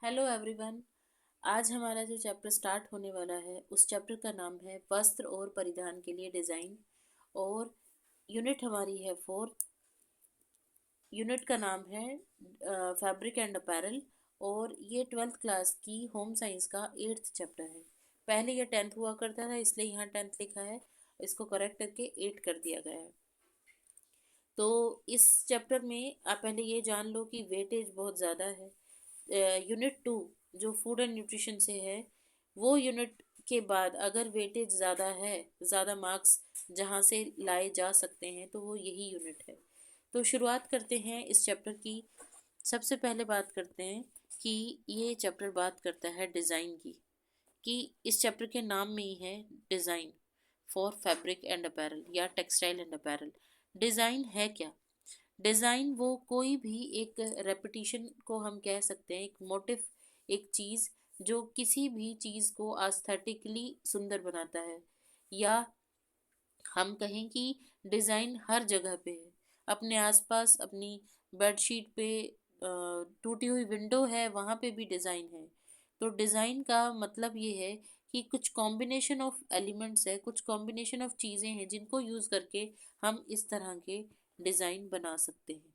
Hello everyone. आज हमारा जो चैप्टर स्टार्ट होने वाला है उस चैप्टर का नाम है वस्त्र और परिधान के लिए डिज़ाइन। और यूनिट हमारी है 4। यूनिट का नाम है फैब्रिक एंड अपैरल। और ये 12th क्लास की होम साइंस का 8th चैप्टर है। पहले ये 10th हुआ करता था, इसलिए यहाँ 10th लिखा है। इसको करेक्ट करके 8 कर दिया गया है। तो इस चैप्टर में आप पहले ये जान लो कि वेटेज बहुत ज़्यादा है। यूनिट 2 जो फूड एंड न्यूट्रिशन से है, वो यूनिट के बाद अगर वेटेज ज़्यादा है, ज़्यादा मार्क्स जहाँ से लाए जा सकते हैं, तो वो यही यूनिट है। तो शुरुआत करते हैं इस चैप्टर की। सबसे पहले बात करते हैं कि ये चैप्टर बात करता है डिज़ाइन की, कि इस चैप्टर के नाम में ही है design for fabric and apparel या टेक्सटाइल एंड अपैरल। डिज़ाइन है क्या? डिज़ाइन वो कोई भी एक रेपिटिशन को हम कह सकते हैं, एक मोटिव, एक चीज़ जो किसी भी चीज़ को एस्थेटिकली सुंदर बनाता है। या हम कहें कि डिज़ाइन हर जगह पे है, अपने आसपास, अपनी बेडशीट पे, टूटी हुई विंडो है वहाँ पे भी डिज़ाइन है। तो डिज़ाइन का मतलब ये है कि कुछ कॉम्बिनेशन ऑफ एलिमेंट्स है, कुछ कॉम्बिनेशन ऑफ चीज़ें हैं जिनको यूज़ करके हम इस तरह के डिज़ाइन बना सकते हैं।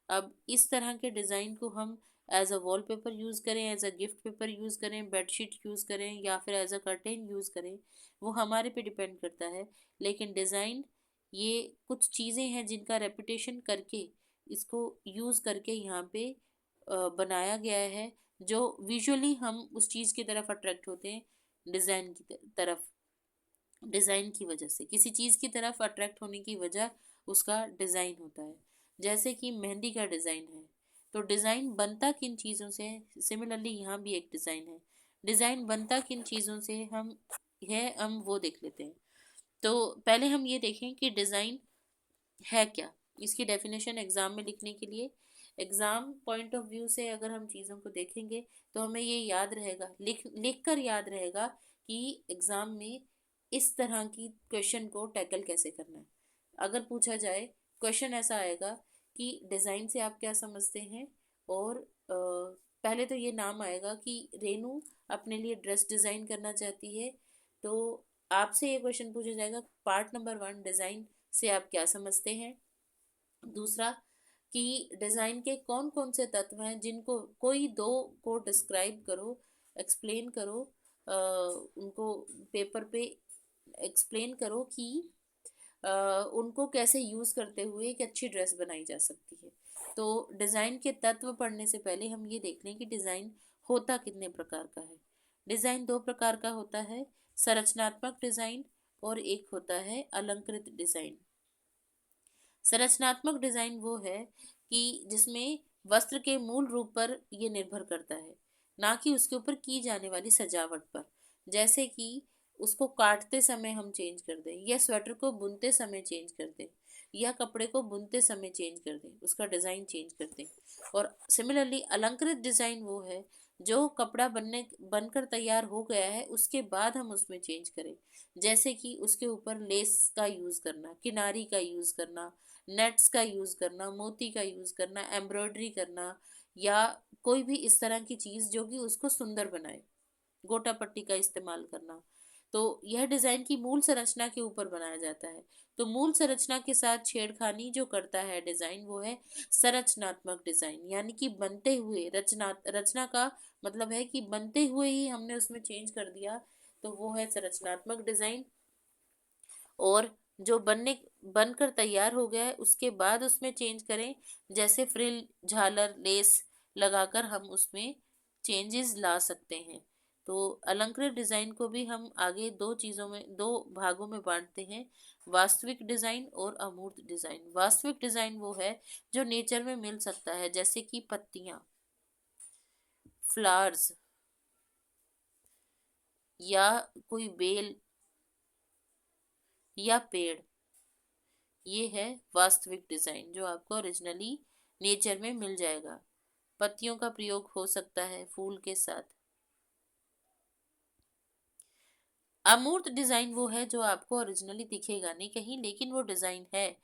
अब इस तरह के डिज़ाइन को हम एज अ वॉलपेपर यूज़ करें, as a gift paper use करें, बेडशीट यूज़ करें, या फिर एज अ कर्टेन यूज़ करें, वो हमारे पे डिपेंड करता है। लेकिन डिज़ाइन ये कुछ चीज़ें हैं जिनका रेपुटेशन करके, इसको यूज़ करके यहाँ पे बनाया गया है, जो विजुअली हम उस चीज़ की तरफ अट्रैक्ट होते हैं। डिज़ाइन की तरफ, डिज़ाइन की वजह से किसी चीज़ की तरफ अट्रैक्ट होने की वजह उसका डिज़ाइन होता है। जैसे कि मेहंदी का डिज़ाइन है, तो डिज़ाइन बनता किन चीज़ों से है? सिमिलरली यहाँ भी एक डिज़ाइन है। डिज़ाइन बनता किन चीज़ों से हम वो देख लेते हैं। तो पहले हम ये देखें कि डिज़ाइन है क्या। इसकी डेफिनेशन एग्ज़ाम में लिखने के लिए, एग्ज़ाम पॉइंट ऑफ व्यू से अगर हम चीज़ों को देखेंगे तो हमें ये याद रहेगा, लिख कर याद रहेगा कि एग्ज़ाम में इस तरह की क्वेश्चन को टैकल कैसे करना है। अगर पूछा जाए, क्वेश्चन ऐसा आएगा कि डिज़ाइन से आप क्या समझते हैं। और पहले तो ये नाम आएगा कि रेनू अपने लिए ड्रेस डिज़ाइन करना चाहती है। तो आपसे ये क्वेश्चन पूछा जाएगा, पार्ट नंबर 1 डिज़ाइन से आप क्या समझते हैं। दूसरा, कि डिज़ाइन के कौन कौन से तत्व हैं, जिनको कोई दो को डिस्क्राइब करो, एक्सप्लेन करो, उनको पेपर पे एक्सप्लेन करो कि उनको कैसे यूज़ करते हुए एक अच्छी ड्रेस बनाई जा सकती है। तो डिज़ाइन के तत्व पढ़ने से पहले हम ये देख लें कि डिज़ाइन होता कितने प्रकार का है। डिज़ाइन दो प्रकार का होता है, संरचनात्मक डिज़ाइन और एक होता है अलंकृत डिज़ाइन। संरचनात्मक डिजाइन वो है कि जिसमें वस्त्र के मूल रूप पर ये निर्भर करता है, ना कि उसके ऊपर की जाने वाली सजावट पर। जैसे कि उसको काटते समय हम चेंज कर दें, या स्वेटर को बुनते समय चेंज कर दें, या कपड़े को बुनते समय चेंज कर दें, उसका डिज़ाइन चेंज कर दें। और सिमिलरली अलंकृत डिज़ाइन वो है जो कपड़ा बनकर तैयार हो गया है, उसके बाद हम उसमें चेंज करें। जैसे कि उसके ऊपर लेस का यूज़ करना, किनारी का यूज़ करना, नेट्स का यूज़ करना, मोती का यूज़ करना, एम्ब्रॉयडरी करना, या कोई भी इस तरह की चीज़ जो कि उसको सुंदर बनाए, गोटा पट्टी का इस्तेमाल करना। तो यह डिज़ाइन की मूल संरचना के ऊपर बनाया जाता है। तो मूल संरचना के साथ छेड़खानी जो करता है डिज़ाइन, वो है संरचनात्मक डिज़ाइन। यानी कि बनते हुए, रचना का मतलब है कि बनते हुए ही हमने उसमें चेंज कर दिया, तो वो है संरचनात्मक डिज़ाइन। और जो बनकर तैयार हो गया है उसके बाद उसमें चेंज करें, जैसे फ्रिल, झालर, लेस लगाकर हम उसमें चेंजेस ला सकते हैं। तो अलंकृत डिज़ाइन को भी हम आगे दो भागों में बांटते हैं, वास्तविक डिज़ाइन और अमूर्त डिज़ाइन। वास्तविक डिज़ाइन वो है जो नेचर में मिल सकता है, जैसे कि पत्तियां, फ्लावर्स, या कोई बेल या पेड़। ये है वास्तविक डिजाइन जो आपको ओरिजिनली नेचर में मिल जाएगा। पत्तियों का प्रयोग हो सकता है फूल के साथ। अमूर्त डिजाइन वो है जो आपको ओरिजिनली दिखेगा नहीं कहीं, लेकिन वो डिजाइन है।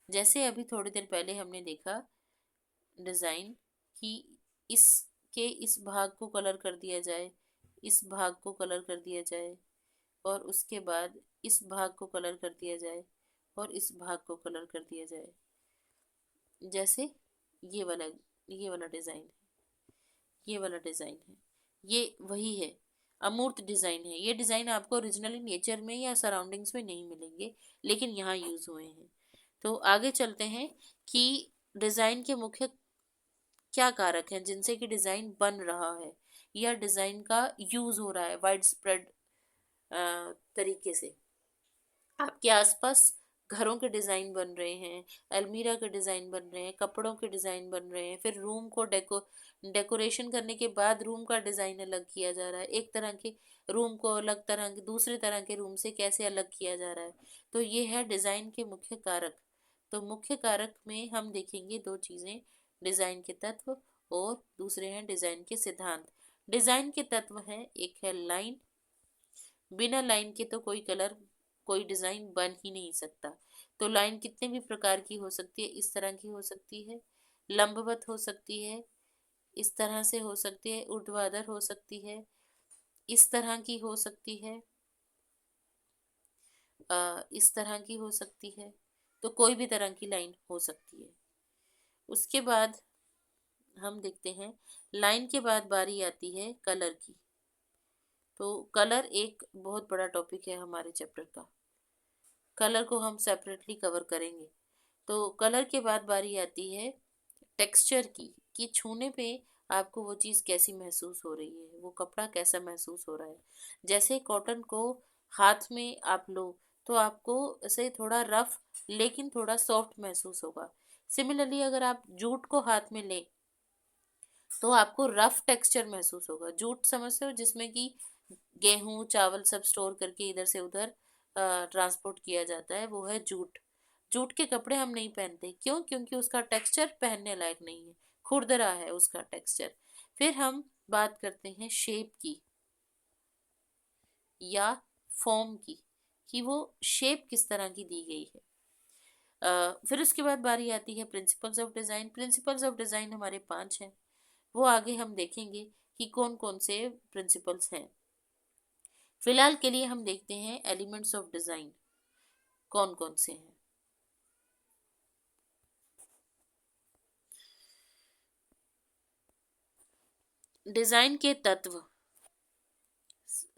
जैसे अभी थोड़ी देर पहले हमने देखा डिजाइन कि इस के इस भाग को कलर कर दिया जाए, इस भाग को कलर कर दिया जाए, और उसके बाद इस भाग को कलर कर दिया जाए, और इस भाग को कलर कर दिया जाए। जैसे ये वाला ये वाला डिज़ाइन है, ये वाला डिज़ाइन है, ये वही है, अमूर्त डिज़ाइन है। ये डिज़ाइन आपको ओरिजिनली नेचर में या सराउंडिंग्स में नहीं मिलेंगे, लेकिन यहाँ यूज़ हुए हैं। तो आगे चलते हैं कि डिज़ाइन के मुख्य क्या कारक हैं जिनसे कि डिज़ाइन बन रहा है या डिज़ाइन का यूज़ हो रहा है वाइड स्प्रेड तरीके से। आपके आसपास घरों के डिज़ाइन बन रहे हैं, अलमीरा के डिज़ाइन बन रहे हैं, कपड़ों के डिज़ाइन बन रहे हैं, फिर रूम को डेकोरेशन करने के बाद रूम का डिज़ाइन अलग किया जा रहा है। एक तरह के रूम को अलग तरह के दूसरे तरह के रूम से कैसे अलग किया जा रहा है। तो ये है डिज़ाइन के मुख्य कारक। तो मुख्य कारक में हम देखेंगे दो चीज़ें, डिज़ाइन के तत्व और दूसरे हैं डिज़ाइन के सिद्धांत। डिज़ाइन के तत्व हैं, एक है लाइन, बिना लाइन के तो कोई कलर कोई डिज़ाइन बन ही नहीं सकता। तो लाइन कितने भी प्रकार की हो सकती है, इस तरह की हो सकती है, लंबवत हो सकती है, इस तरह से हो सकती है, ऊर्ध्वाधर हो सकती है, इस तरह की हो सकती है, इस तरह की हो सकती है। तो कोई भी तरह की लाइन हो सकती है। उसके बाद हम देखते हैं, लाइन के बाद बारी आती है कलर की। तो कलर एक बहुत बड़ा टॉपिक है हमारे चैप्टर का, कलर को हम सेपरेटली कवर करेंगे। तो कलर के बाद बारी आती है टेक्सचर की, कि छूने पे आपको वो चीज़ कैसी महसूस हो रही है, वो कपड़ा कैसा महसूस हो रहा है। जैसे कॉटन को हाथ में आप लो तो आपको ऐसे थोड़ा रफ लेकिन थोड़ा सॉफ्ट महसूस होगा। सिमिलरली अगर आप जूट को हाथ में लें तो आपको रफ टेक्सचर महसूस होगा। जूट समझते हो, जिसमें कि गेहूं चावल सब स्टोर करके इधर से उधर ट्रांसपोर्ट किया जाता है, वो है जूट। जूट के कपड़े हम नहीं पहनते, क्यों? क्योंकि उसका टेक्सचर पहनने लायक नहीं है, खुरदरा है उसका टेक्सचर। फिर हम बात करते हैं शेप की या फॉर्म की, कि वो शेप किस तरह की दी गई है। फिर उसके बाद बारी आती है principles of design. Principles of design हमारे 5 हैं, वो आगे हम देखेंगे कि कौन कौन से प्रिंसिपल्स हैं। फिलहाल के लिए हम देखते हैं एलिमेंट्स ऑफ डिज़ाइन कौन कौन से हैं। डिज़ाइन के तत्व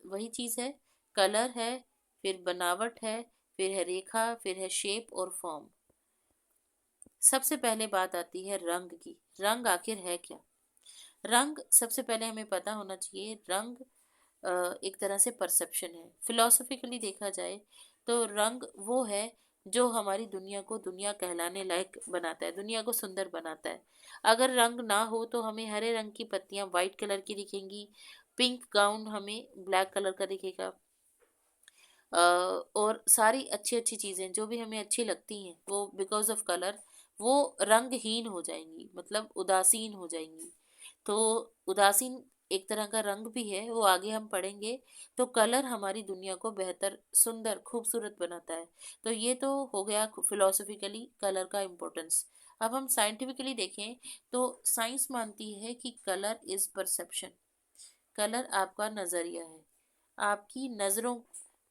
वही चीज़ है, कलर है, फिर बनावट है, फिर है रेखा, फिर है शेप और फॉर्म। सबसे पहले बात आती है रंग की। रंग आखिर है क्या? रंग सबसे पहले हमें पता होना चाहिए, रंग एक तरह से परसेप्शन है। फिलोसफिकली देखा जाए तो रंग वो है जो हमारी दुनिया को दुनिया कहलाने लायक बनाता है, दुनिया को सुंदर बनाता है। अगर रंग ना हो तो हमें हरे रंग की पत्तियां वाइट कलर की दिखेंगी, पिंक गाउन हमें ब्लैक कलर का दिखेगा, और सारी अच्छी अच्छी चीज़ें जो भी हमें अच्छी लगती हैं वो बिकॉज ऑफ कलर वो रंगहीन हो जाएंगी, मतलब उदासीन हो जाएंगी। तो उदासीन एक तरह का रंग भी है, वो आगे हम पढ़ेंगे। तो कलर हमारी दुनिया को बेहतर सुंदर खूबसूरत बनाता है। तो ये तो हो गया फिलोसफिकली कलर का इम्पोर्टेंस। अब हम साइंटिफिकली देखें तो साइंस मानती है कि कलर इज परसेप्शन। कलर आपका नज़रिया है, आपकी नज़रों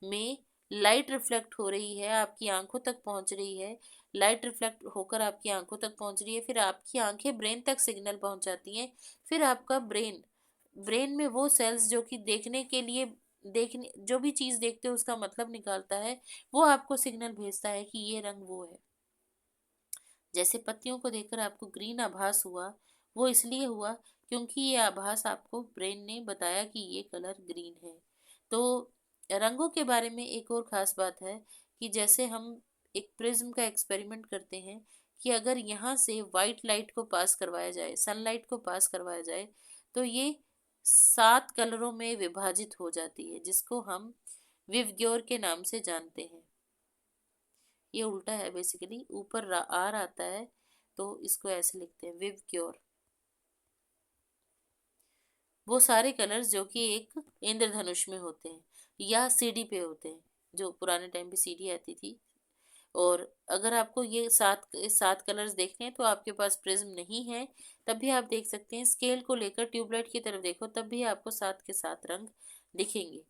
में लाइट रिफ्लेक्ट हो रही है, आपकी आंखों तक पहुंच रही है, लाइट रिफ्लेक्ट होकर आपकी आंखों तक पहुंच रही है, फिर आपकी आंखें ब्रेन तक सिग्नल पहुंचाती हैं, फिर आपका ब्रेन ब्रेन में वो सेल्स जो कि देखने के लिए देखने जो भी चीज़ देखते हो उसका मतलब निकालता है, वो आपको सिग्नल भेजता है कि ये रंग वो है। जैसे पत्तियों को देखकर आपको ग्रीन आभास हुआ, वो इसलिए हुआ क्योंकि ये आभास आपको ब्रेन ने बताया कि ये कलर ग्रीन है। तो रंगों के बारे में एक और ख़ास बात है कि जैसे हम एक प्रिज्म का एक्सपेरिमेंट करते हैं कि अगर यहाँ से वाइट लाइट को पास करवाया जाए, सनलाइट को पास करवाया जाए, तो ये 7 कलरों में विभाजित हो जाती है, जिसको हम विवग्योर के नाम से जानते हैं। ये उल्टा है बेसिकली, ऊपर आर आता है तो इसको ऐसे लिखते हैं विवग्योर। वो सारे कलर्स जो कि एक इंद्रधनुष में होते हैं या सीडी पे होते हैं, जो पुराने टाइम पे सीडी आती थी और अगर आपको ये सात सात कलर्स देखने हैं तो आपके पास प्रिज्म नहीं है, तब भी आप देख सकते हैं। स्केल को लेकर ट्यूबलाइट की तरफ देखो, तब भी आपको सात के सात रंग दिखेंगे।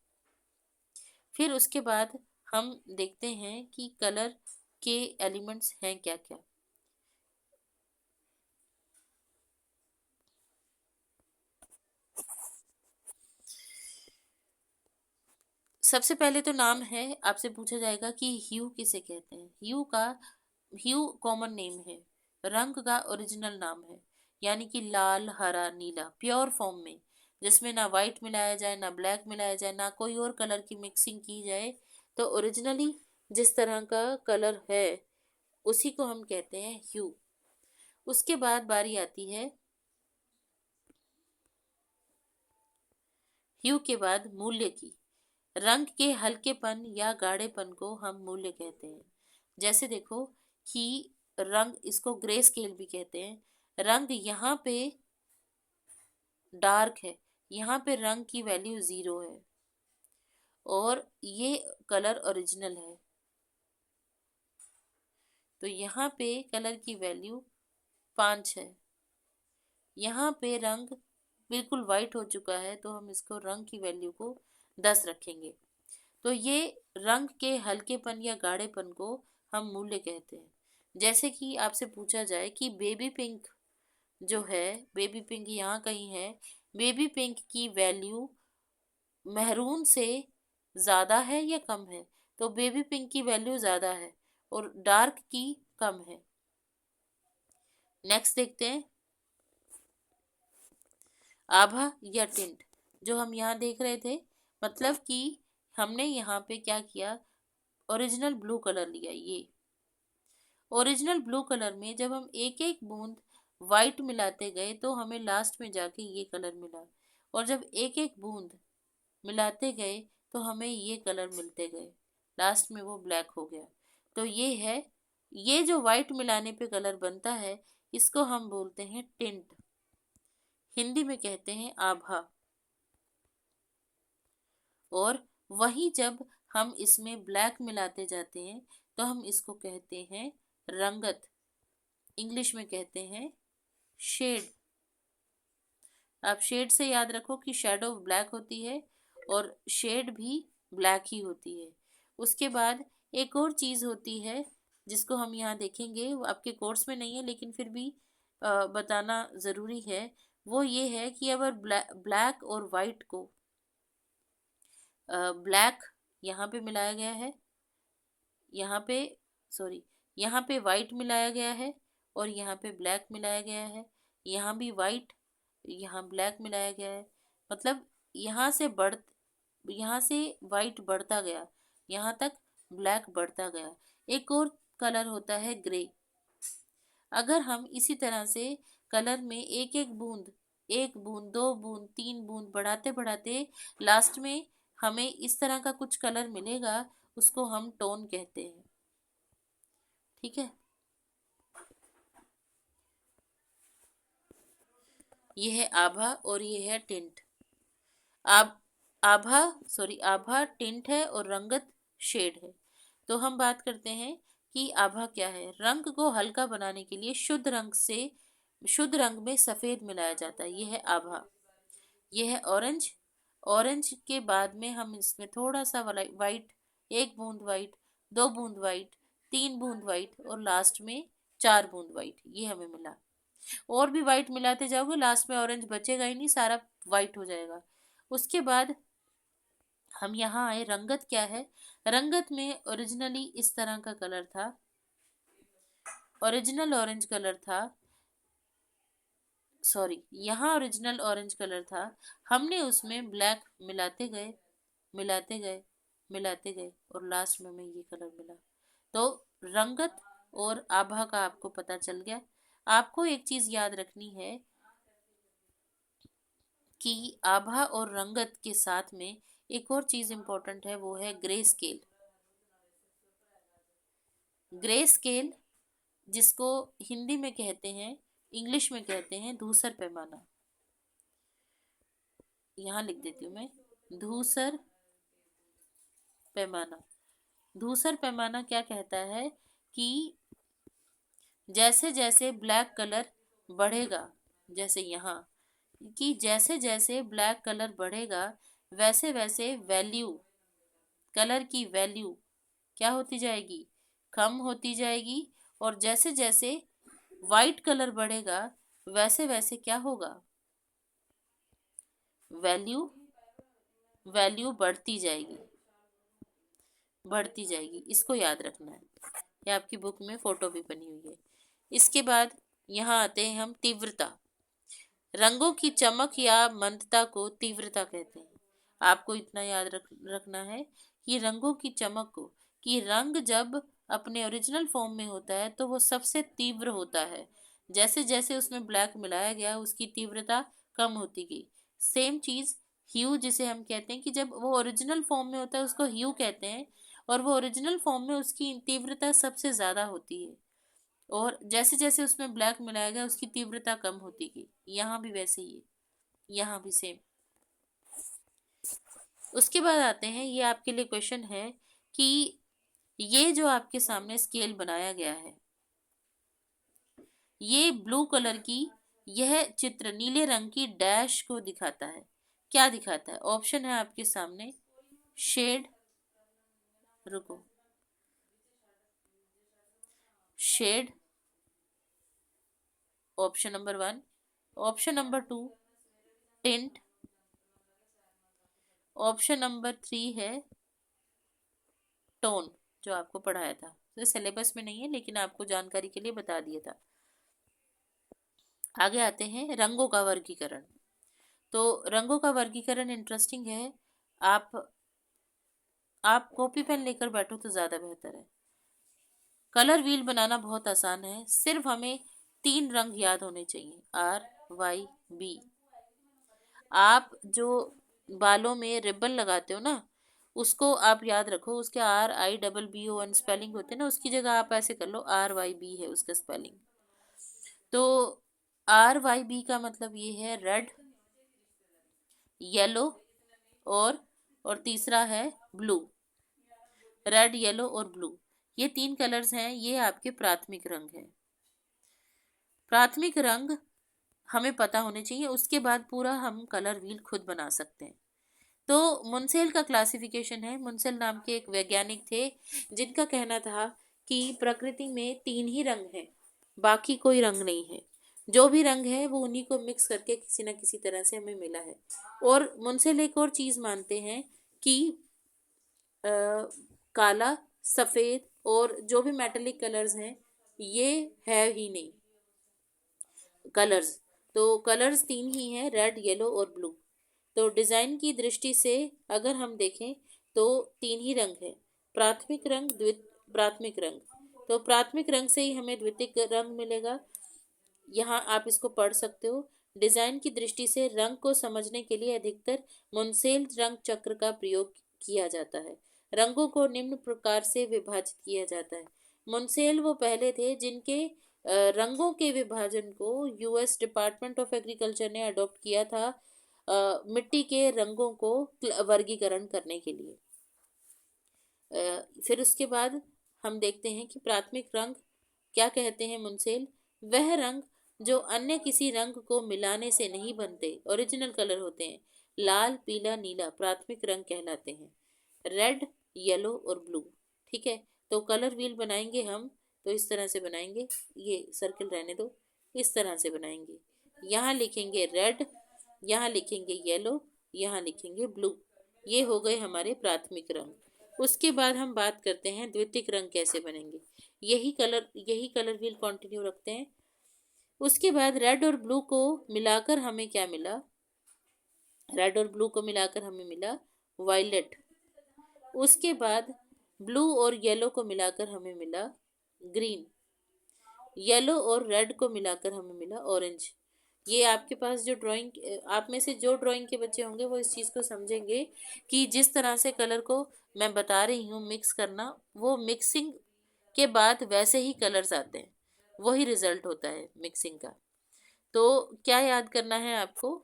फिर उसके बाद हम देखते हैं कि कलर के एलिमेंट्स हैं क्या क्या। सबसे पहले तो नाम है, आपसे पूछा जाएगा कि ह्यू किसे कहते हैं। ह्यू कॉमन नेम है, रंग का ओरिजिनल नाम है, यानी कि लाल हरा नीला प्योर फॉर्म में, जिसमें ना वाइट मिलाया जाए ना ब्लैक मिलाया जाए ना कोई और कलर की मिक्सिंग की जाए। तो ओरिजिनली जिस तरह का कलर है उसी को हम कहते हैं ह्यू। उसके बाद बारी आती है ह्यू के बाद मूल्य की। रंग के हल्केपन या गाढ़ेपन को हम मूल्य कहते हैं। जैसे देखो कि रंग, इसको ग्रे स्केल भी कहते हैं। रंग यहाँ पे डार्क है, यहाँ पे रंग की वैल्यू 0 है, और ये कलर ओरिजिनल है, तो यहाँ पे कलर की वैल्यू 5 है। यहाँ पे रंग बिल्कुल वाइट हो चुका है, तो हम इसको रंग की वैल्यू को 10 रखेंगे। तो ये रंग के हल्केपन या गाढ़ेपन को हम मूल्य कहते हैं। जैसे कि आपसे पूछा जाए कि बेबी पिंक जो है, बेबी पिंक यहाँ कहीं है, बेबी पिंक की वैल्यू महरून से ज़्यादा है या कम है, तो बेबी पिंक की वैल्यू ज़्यादा है और डार्क की कम है। नेक्स्ट देखते हैं आभा या टिंट, जो हम यहाँ देख रहे थे। मतलब कि हमने यहाँ पे क्या किया, ओरिजिनल ब्लू कलर लिया। ये ओरिजिनल ब्लू कलर में जब हम एक एक बूंद वाइट मिलाते गए तो हमें लास्ट में जाके ये कलर मिला, और जब एक एक बूंद मिलाते गए तो हमें ये कलर मिलते गए, लास्ट में वो ब्लैक हो गया। तो ये है, ये जो वाइट मिलाने पे कलर बनता है इसको हम बोलते हैं टिंट, हिंदी में कहते हैं आभा। और वही जब हम इसमें ब्लैक मिलाते जाते हैं तो हम इसको कहते हैं रंगत, इंग्लिश में कहते हैं शेड। आप शेड से याद रखो कि शेडो ब्लैक होती है और शेड भी ब्लैक ही होती है। उसके बाद एक और चीज़ होती है जिसको हम यहाँ देखेंगे, वो आपके कोर्स में नहीं है लेकिन फिर भी बताना ज़रूरी है। वो ये है कि अगर ब्लैक और वाइट को, ब्लैक यहाँ पे मिलाया गया है, यहाँ पे सॉरी यहाँ पे वाइट मिलाया गया है और यहाँ पे ब्लैक मिलाया गया है, यहाँ भी वाइट यहाँ ब्लैक मिलाया गया है, मतलब यहाँ से यहाँ से वाइट बढ़ता गया, यहाँ तक ब्लैक बढ़ता गया। एक और कलर होता है ग्रे। अगर हम इसी तरह से कलर में एक बूंद दो बूंद तीन बूंद बढ़ाते बढ़ाते लास्ट में हमें इस तरह का कुछ कलर मिलेगा, उसको हम टोन कहते हैं। ठीक है, ये है आभा और ये है टिंट। आभ आभा आभा टिंट है और रंगत शेड है। तो हम बात करते हैं कि आभा क्या है। रंग को हल्का बनाने के लिए शुद्ध रंग में सफेद मिलाया जाता है, ये है आभा। ये है ऑरेंज। ऑरेंज के बाद में हम इसमें थोड़ा सा वाइट, एक बूंद वाइट, दो बूंद वाइट, तीन बूंद वाइट और लास्ट में चार बूंद वाइट, ये हमें मिला। और भी वाइट मिलाते जाओगे लास्ट में ऑरेंज बचेगा ही नहीं, सारा वाइट हो जाएगा। उसके बाद हम यहाँ आए, रंगत क्या है। रंगत में ओरिजिनली इस तरह का कलर था, ओरिजिनल ऑरेंज कलर था, यहाँ ओरिजिनल ऑरेंज कलर था। हमने उसमें ब्लैक मिलाते गए मिलाते गए और लास्ट में हमें ये कलर मिला। तो रंगत और आभा का आपको पता चल गया। आपको एक चीज याद रखनी है कि आभा और रंगत के साथ में एक और चीज इंपॉर्टेंट है, वो है ग्रे स्केल। ग्रे स्केल जिसको हिंदी में कहते हैं, इंग्लिश में कहते हैं धूसर पैमाना। यहाँ लिख देती हूँ मैं, धूसर पैमाना। धूसर पैमाना क्या कहता है कि जैसे जैसे ब्लैक कलर बढ़ेगा, जैसे यहाँ कि जैसे जैसे ब्लैक कलर बढ़ेगा वैसे वैसे वैल्यू, कलर की वैल्यू क्या होती जाएगी, कम होती जाएगी। और जैसे जैसे वाइट कलर बढ़ेगा वैसे वैसे क्या होगा, वैल्यू वैल्यू बढ़ती जाएगी, बढ़ती जाएगी। इसको याद रखना है, ये आपकी बुक में फोटो भी बनी हुई है। इसके बाद यहाँ आते हैं हम तीव्रता। रंगों की चमक या मंदता को तीव्रता कहते हैं। आपको इतना याद रखना है कि रंगों की चमक को, कि रंग जब अपने ओरिजिनल फॉर्म में होता है तो वो सबसे तीव्र होता है। जैसे जैसे उसमें ब्लैक मिलाया गया उसकी तीव्रता कम होती गई। सेम चीज ह्यू, जिसे हम कहते हैं कि जब वो ओरिजिनल फॉर्म में होता है उसको ह्यू कहते हैं, और वो ओरिजिनल फॉर्म में उसकी तीव्रता सबसे ज्यादा होती है। और जैसे जैसे उसमें ब्लैक मिलाया गया उसकी तीव्रता कम होती गई। यहाँ भी वैसे ही है, यहाँ भी सेम। उसके बाद आते हैं, ये आपके लिए क्वेश्चन है कि ये जो आपके सामने स्केल बनाया गया है, ये ब्लू कलर की, यह चित्र नीले रंग की डैश को दिखाता है। क्या दिखाता है? ऑप्शन है आपके सामने, शेड, रुको, shade, option number 1, option number 2 tint, option number 3 है टोन, जो आपको पढ़ाया था। तो सिलेबस में नहीं है लेकिन आपको जानकारी के लिए बता दिया था। आगे आते हैं रंगों का वर्गीकरण। तो रंगों का वर्गीकरण इंटरेस्टिंग है। आप आप कॉपी पेन लेकर बैठो तो ज़्यादा बेहतर है। कलर व्हील बनाना बहुत आसान है, सिर्फ हमें 3 रंग याद होने चाहिए, RYB। आप जो बालों में रिबन लगाते हो ना, उसको आप याद रखो, उसके RIBBON स्पेलिंग होते हैं ना, उसकी जगह आप ऐसे कर लो, RYB है उसका स्पेलिंग। तो RYB का मतलब ये है रेड, येलो और तीसरा है ब्लू। रेड, येलो और ब्लू, ये 3 कलर्स हैं, ये आपके प्राथमिक रंग हैं। प्राथमिक रंग हमें पता होने चाहिए, उसके बाद पूरा हम कलर व्हील खुद बना सकते हैं। तो मुंसेल का क्लासिफिकेशन है। मुंसेल नाम के एक वैज्ञानिक थे जिनका कहना था कि प्रकृति में 3 ही रंग हैं, बाकी कोई रंग नहीं है। जो भी रंग है वो उन्हीं को मिक्स करके किसी न किसी तरह से हमें मिला है। और मुंसेल एक और चीज मानते हैं कि अ, काला, सफेद और जो भी मेटेलिक कलर्स हैं ये है ही नहीं कलर्स। तो कलर्स 3 ही हैं, रेड, येलो और ब्लू। तो डिजाइन की दृष्टि से अगर हम देखें तो 3 ही रंग है, प्राथमिक रंग, प्राथमिक रंग। तो प्राथमिक रंग से ही हमें द्वितीयक रंग मिलेगा। यहाँ आप इसको पढ़ सकते हो। डिजाइन की दृष्टि से रंग को समझने के लिए अधिकतर मुंसेल रंग चक्र का प्रयोग किया जाता है। रंगों को निम्न प्रकार से विभाजित किया जाता है। मुंसेल वो पहले थे जिनके रंगों के विभाजन को यूएस डिपार्टमेंट ऑफ एग्रीकल्चर ने अडॉप्ट किया था मिट्टी के रंगों को वर्गीकरण करने के लिए। फिर उसके बाद हम देखते हैं कि प्राथमिक रंग क्या कहते हैं मुंसेल, वह रंग जो अन्य किसी रंग को मिलाने से नहीं बनते, ओरिजिनल कलर होते हैं। लाल, पीला, नीला प्राथमिक रंग कहलाते हैं, रेड, येलो और ब्लू। ठीक है, तो कलर व्हील बनाएंगे हम तो इस तरह से बनाएंगे, ये सर्कल रहने दो, इस तरह से बनाएंगे। यहाँ लिखेंगे रेड, यहाँ लिखेंगे येलो, यहाँ लिखेंगे ब्लू। ये हो गए हमारे प्राथमिक रंग। उसके बाद हम बात करते हैं द्वितीयक रंग कैसे बनेंगे। यही कलर व्हील कंटिन्यू रखते हैं। उसके बाद रेड और ब्लू को मिलाकर हमें क्या मिला, रेड और ब्लू को मिलाकर हमें मिला वायलेट। उसके बाद ब्लू और येलो को मिलाकर हमें मिला ग्रीन। येलो और रेड को मिलाकर हमें मिला ऑरेंज। ये आपके पास जो ड्राइंग, आप में से जो ड्राइंग के बच्चे होंगे वो इस चीज़ को समझेंगे कि जिस तरह से कलर को मैं बता रही हूँ मिक्स करना, वो मिक्सिंग के बाद वैसे ही कलर्स आते हैं, वही रिजल्ट होता है मिक्सिंग का। तो क्या याद करना है आपको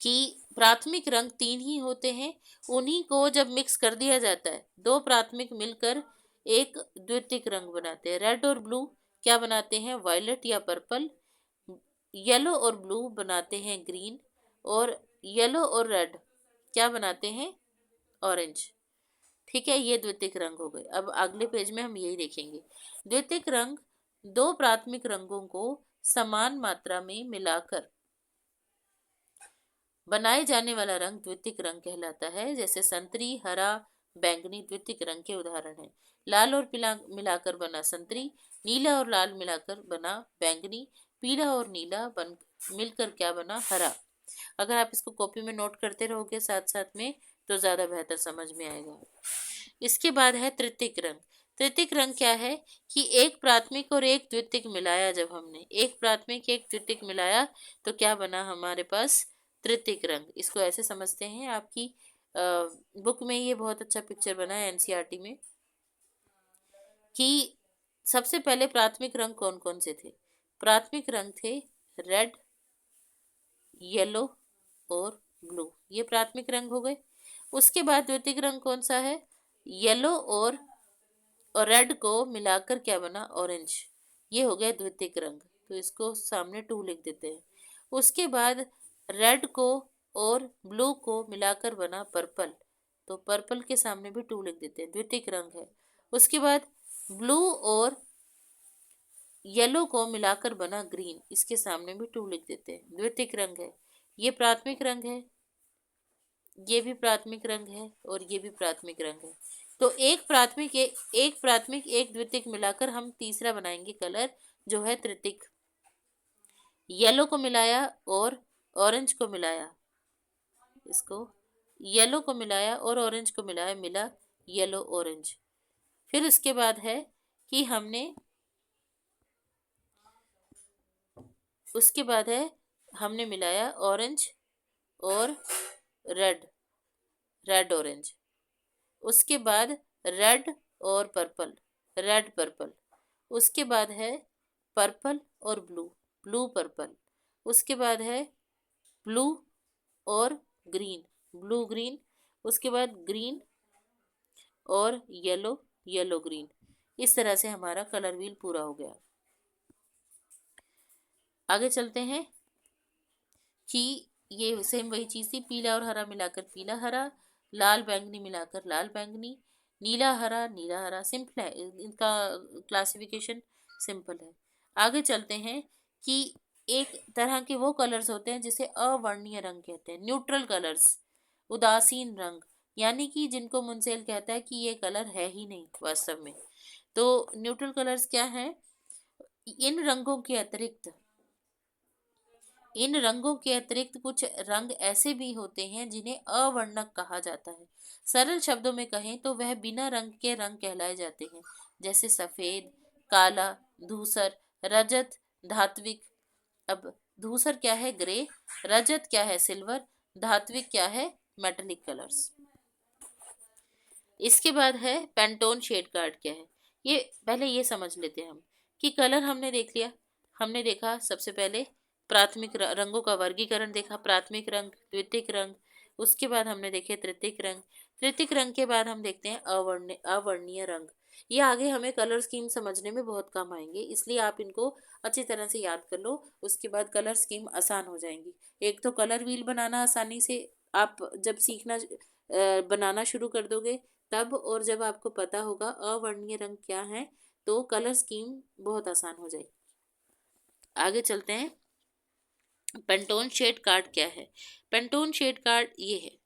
कि प्राथमिक रंग 3 ही होते हैं, उन्हीं को जब मिक्स कर दिया जाता है, 2 प्राथमिक मिलकर एक द्वितीयक रंग बनाते हैं। रेड और ब्लू क्या बनाते हैं, वायलेट या पर्पल। येलो और ब्लू बनाते हैं ग्रीन, और येलो और रेड क्या बनाते हैं, ऑरेंज। ठीक है, ये द्वितीयक रंग हो गए। अब अगले पेज में हम यही देखेंगे। द्वितीयक रंग दो प्राथमिक रंगों को समान मात्रा में मिलाकर बनाए जाने वाला रंग द्वितीयक रंग कहलाता है। जैसे संतरी, हरा, बैंगनी द्वितीयक रंग के उदाहरण हैं। लाल और पीला मिलाकर बना संतरी, नीला और लाल मिलाकर बना बैंगनी, पीला और नीला बन मिलकर क्या बना, हरा। अगर आप इसको कॉपी में नोट करते रहोगे साथ साथ में तो ज्यादा बेहतर समझ में आएगा। इसके बाद है तृतीयक रंग। तृतीयक रंग क्या है कि एक प्राथमिक और एक द्वितीयक मिलाया, जब हमने एक प्राथमिक एक द्वितीयक मिलाया तो क्या बना हमारे पास, तृतीयक रंग। इसको ऐसे समझते हैं, आपकी बुक में ये बहुत अच्छा पिक्चर बना है एनसीईआरटी में, कि सबसे पहले प्राथमिक रंग कौन कौन से थे। प्राथमिक रंग थे रेड, येलो और ब्लू, ये प्राथमिक रंग हो गए। उसके बाद द्वितीयक रंग कौन सा है, येलो और रेड को मिलाकर क्या बना, ऑरेंज, ये हो गया द्वितीयक रंग। तो इसको सामने 2 लिख देते हैं। उसके बाद रेड को और ब्लू को मिलाकर बना पर्पल, तो पर्पल के सामने भी 2 लिख देते हैं, द्वितीयक रंग है। उसके बाद ब्लू और येलो को मिलाकर बना ग्रीन, इसके सामने भी 2 लिख देते हैं, द्वितीयक रंग है। ये प्राथमिक रंग है, ये भी प्राथमिक रंग है, और ये भी प्राथमिक रंग है। तो एक प्राथमिक एक द्वितीयक मिलाकर हम तीसरा बनाएंगे कलर, जो है तृतीयक। येलो को मिलाया और ऑरेंज को मिलाया, इसको येलो को मिलाया और ऑरेंज को मिलाया, मिला येलो ऑरेंज। फिर उसके बाद है कि हमने मिलाया ऑरेंज और रेड, रेड ऑरेंज। उसके बाद रेड और पर्पल, रेड पर्पल। उसके बाद है पर्पल और ब्लू, ब्लू पर्पल। उसके बाद है ब्लू और ग्रीन, ब्लू ग्रीन। उसके बाद ग्रीन और येलो, येलो ग्रीन। इस तरह से हमारा कलर व्हील पूरा हो गया। आगे चलते हैं कि ये सेम वही चीज थी, पीला और हरा मिलाकर पीला हरा, लाल बैंगनी मिलाकर लाल बैंगनी, नीला हरा, सिंपल है इनका क्लासिफिकेशन, सिंपल है। आगे चलते हैं कि एक तरह के वो कलर्स होते हैं जिसे अवर्णीय रंग कहते हैं, न्यूट्रल कलर्स, उदासीन रंग, यानी कि जिनको मुंसेल कहता है कि ये कलर है ही नहीं वास्तव में। तो न्यूट्रल कलर्स क्या है, इन रंगों के अतिरिक्त कुछ रंग ऐसे भी होते हैं जिन्हें अवर्णक कहा जाता है। सरल शब्दों में कहें तो वह बिना रंग के रंग कहलाए जाते हैं, जैसे सफेद, काला, धूसर, रजत, धात्विक। अब धूसर क्या है, ग्रे, रजत क्या है, सिल्वर, धात्विक क्या है, मेटेलिक कलर्स। इसके बाद है पेंटोन शेड कार्ड क्या है। ये पहले ये समझ लेते हैं हम कि कलर हमने देख लिया। हमने देखा सबसे पहले प्राथमिक रंगों का वर्गीकरण देखा, प्राथमिक रंग, द्वितीयक रंग। उसके बाद हमने देखे तृतीयक रंग। तृतीयक रंग के बाद हम देखते हैं अवर्णीय रंग। ये आगे हमें कलर स्कीम समझने में बहुत काम आएंगे, इसलिए आप इनको अच्छी तरह से याद कर लो, उसके बाद कलर स्कीम आसान हो जाएंगी। एक तो कलर व्हील बनाना आसानी से आप जब सीखना बनाना शुरू कर दोगे तब, और जब आपको पता होगा अवर्णीय रंग क्या है तो कलर स्कीम बहुत आसान हो जाएगी। आगे चलते हैं, पेंटोन शेड कार्ड क्या है। पेंटोन शेड कार्ड ये है,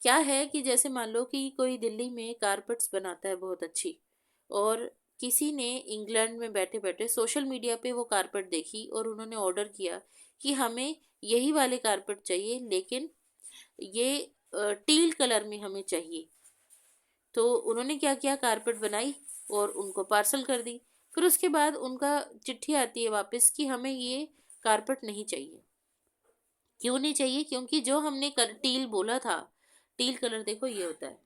क्या है कि जैसे मान लो कि कोई दिल्ली में कारपेट्स बनाता है बहुत अच्छी, और किसी ने इंग्लैंड में बैठे बैठे सोशल मीडिया पे वो कारपेट देखी और उन्होंने ऑर्डर किया कि हमें यही वाले कारपेट चाहिए, लेकिन ये टील कलर में हमें चाहिए। तो उन्होंने क्या किया, कारपेट बनाई और उनको पार्सल कर दी। फिर उसके बाद उनका चिट्ठी आती है वापस कि हमें ये कारपेट नहीं चाहिए। क्यों नहीं चाहिए, क्योंकि जो हमने टील बोला था, टील कलर देखो ये होता है,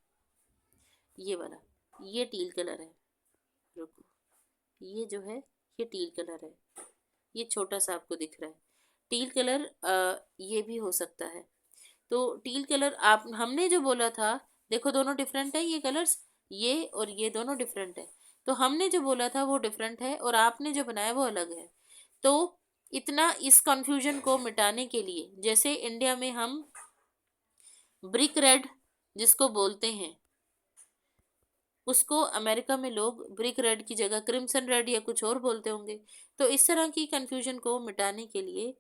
ये वाला, ये टील कलर है। रुको, ये जो है ये टील कलर है, ये छोटा सा आपको दिख रहा है टील कलर, ये भी हो सकता है। तो टील कलर आप हमने जो बोला था, देखो दोनों डिफरेंट है ये कलर्स, ये और ये दोनों डिफरेंट है। तो हमने जो बोला था वो डिफरेंट है और आपने जो बनाया वो अलग है। तो इतना इस कंफ्यूजन को मिटाने के लिए, जैसे इंडिया में हम ब्रिक रेड जिसको बोलते हैं, उसको अमेरिका में लोग ब्रिक रेड की जगह क्रिम्सन रेड या कुछ और बोलते होंगे। तो इस तरह की कंफ्यूजन को मिटाने के लिए